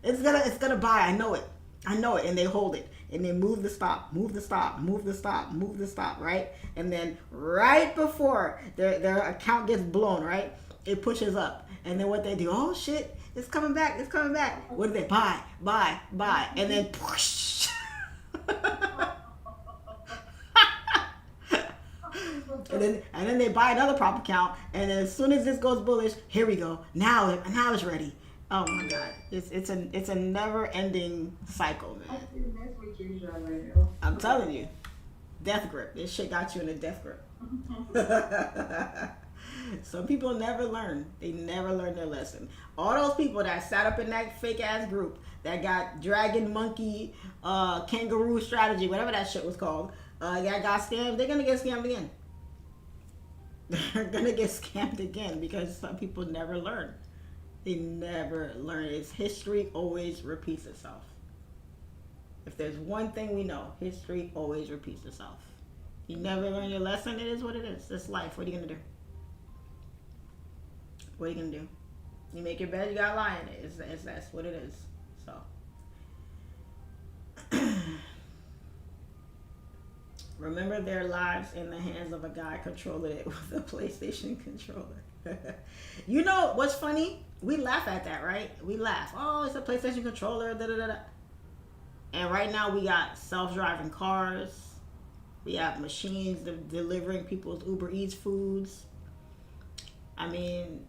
It's gonna buy. I know it. And they hold it, and they move the stop, move the stop, move the stop, move the stop, right? And then right before their account gets blown, right, it pushes up, and then what they do? Oh shit! It's coming back. It's coming back. What do they buy? And then push. And then they buy another prop account, and then as soon as this goes bullish, here we go. Now it's ready. Oh my god, it's a never ending cycle, man. I'm telling you, death grip. This shit got you in a death grip. Some people never learn. They never learn their lesson. All those people that sat up in that fake ass group that got dragon, monkey, kangaroo strategy, whatever that shit was called, that got scammed. They're gonna get scammed again. They're gonna get scammed again because some people never learn. They never learn. It's history always repeats itself. If there's one thing we know, history always repeats itself. You never learn your lesson, it is what it is. It's life. What are you gonna do? What are you gonna do? You make your bed, you gotta lie in it. That's what it is. So remember their lives in the hands of a guy controlling it with a PlayStation controller. You know what's funny? We laugh at that, right? We laugh. Oh, it's a PlayStation controller. Da, da, da, da. And right now we got self-driving cars. We have machines delivering people's Uber Eats foods. I mean,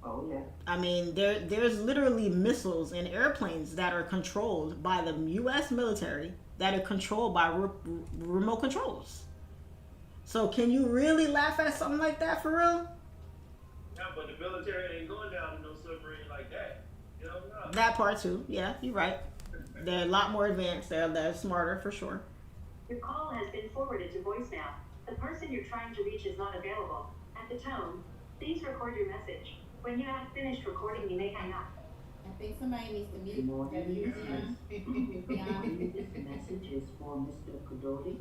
oh yeah. I mean, there's literally missiles and airplanes that are controlled by the U.S. military that are controlled by remote controls. So can you really laugh at something like that for real? Yeah, but the military ain't going down in no submarine like that. You know? No. That part too. Yeah, you're right. They're a lot more advanced. They're smarter for sure. Your call has been forwarded to voicemail. The person you're trying to reach is not available. At the tone, please record your message. When you have finished recording, you may hang up. I think somebody needs to mute. Good morning. This message is for Mr. Kadoti.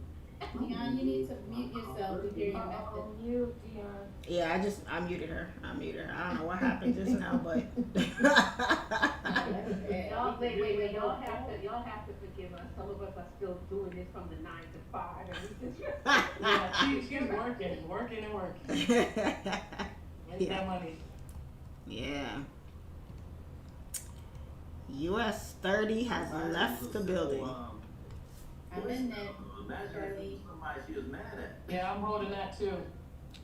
Dion, you need to mute yourself to hear your message. Mute, Dion. Yeah, I muted her. I don't know what happened just now, but Y'all, wait. Y'all have to forgive us. Some of us are still doing this from the 9 to 5. And we just yeah, she's working. Get that money. Yeah. US 30 has left the building. I'm in there. Imagine somebody she was mad at. Yeah, I'm holding that too.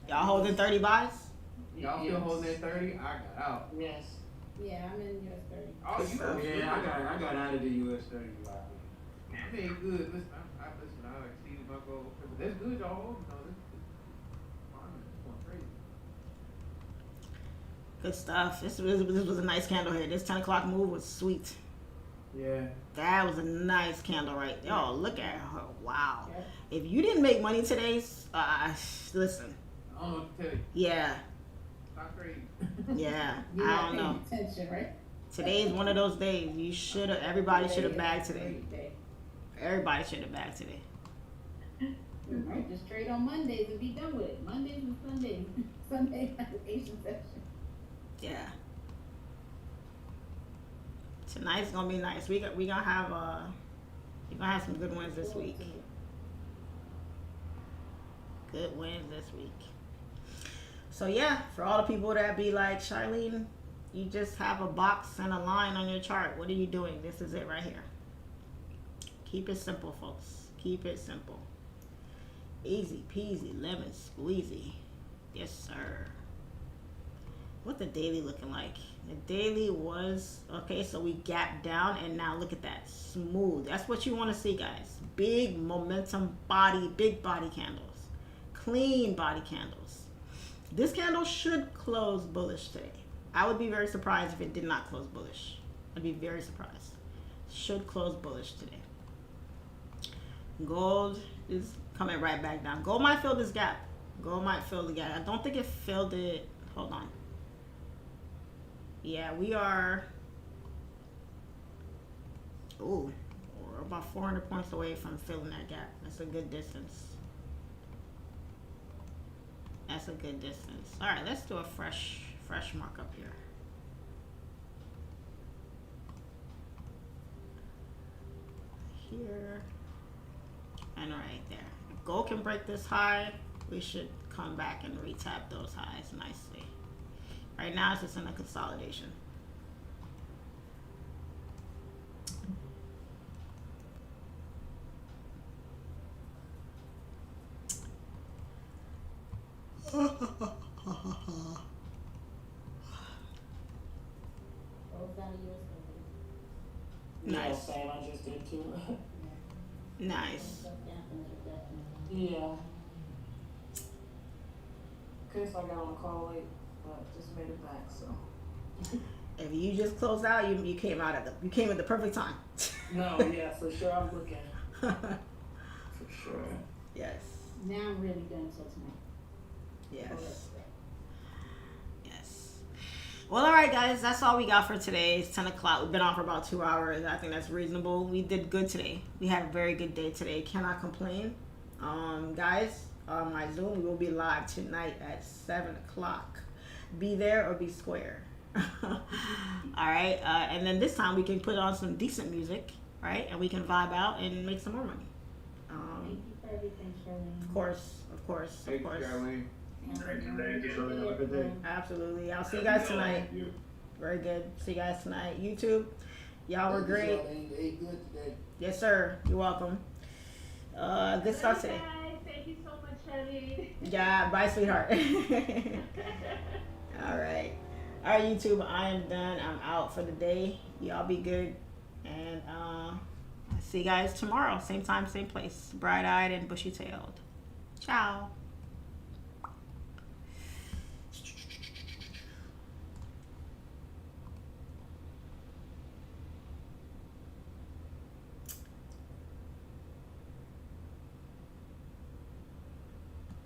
Y'all holding 30 buys? Y'all still holding that 30? I got out. yes. Yeah, I'm in US 30. Oh, you Yeah, I got out of the US 30 lot. I ain't good. Listen, I exceeded my goal. But that's good, y'all holding. No, this going crazy. Good stuff. This was a nice candle here. This 10 o'clock move was sweet. Yeah. That was a nice candle right there. Oh, look at her. Wow. If you didn't make money today, listen. I don't know what to tell you. Yeah. Not crazy. Yeah. You're I not don't know. paying attention, right? Today is one of those days. Everybody should have bagged today. Everybody should have bagged today. Right, just trade on Mondays and be done with it. Mondays and Sundays. Sunday Asian session. Yeah. Tonight's gonna be nice. We gonna have some good wins this week. Good wins this week. So yeah, for all the people that be like, Charlene, you just have a box and a line on your chart. What are you doing? This is it right here. Keep it simple, folks. Keep it simple. Easy peasy, lemon squeezy. Yes, sir. What the daily looking like? The daily was, okay, so we gapped down and now look at that. Smooth. That's what you want to see, guys. Big momentum body, big body candles. Clean body candles. This candle should close bullish today. I would be very surprised if it did not close bullish. I'd be very surprised. Should close bullish today. Gold is coming right back down. Gold might fill this gap. Gold might fill the gap. I don't think it filled it. Hold on. Yeah, we are. Ooh, we're about 400 points away from filling that gap. That's a good distance. That's a good distance. All right, let's do a fresh fresh markup here. Here and right there. If gold can break this high, we should come back and retap those highs nicely. Right now it's just in a consolidation. Nice. Same, I just did too. Nice. Yeah. Okay, so I got on the call late, but just made it back, so. If you just closed out, you came out at you came at the perfect time. No, yeah, for sure I'm looking. For sure. Yes. Now I'm really done until tonight. Yes. Yes. Well, all right, guys. That's all we got for today. It's 10 o'clock. We've been on for about 2 hours. I think that's reasonable. We did good today. We had a very good day today. Cannot complain. Guys, on my Zoom, we will be live tonight at 7 o'clock. Be there or be square. All right. And then this time we can put on some decent music, right? And we can vibe out and make some more money. Thank you for everything, Charlene. Of course. Thank you, Charlene. Absolutely. I'll see you guys tonight. Very good. See you guys tonight. YouTube, y'all were great. Yes, sir. You're welcome. Good start today. Thank you so much, Charlene. Yeah. Bye, sweetheart. All right. All right, YouTube. I am done. I'm out for the day. Y'all be good. And I'll see you guys tomorrow. Same time, same place. Bright-eyed and bushy-tailed. Ciao.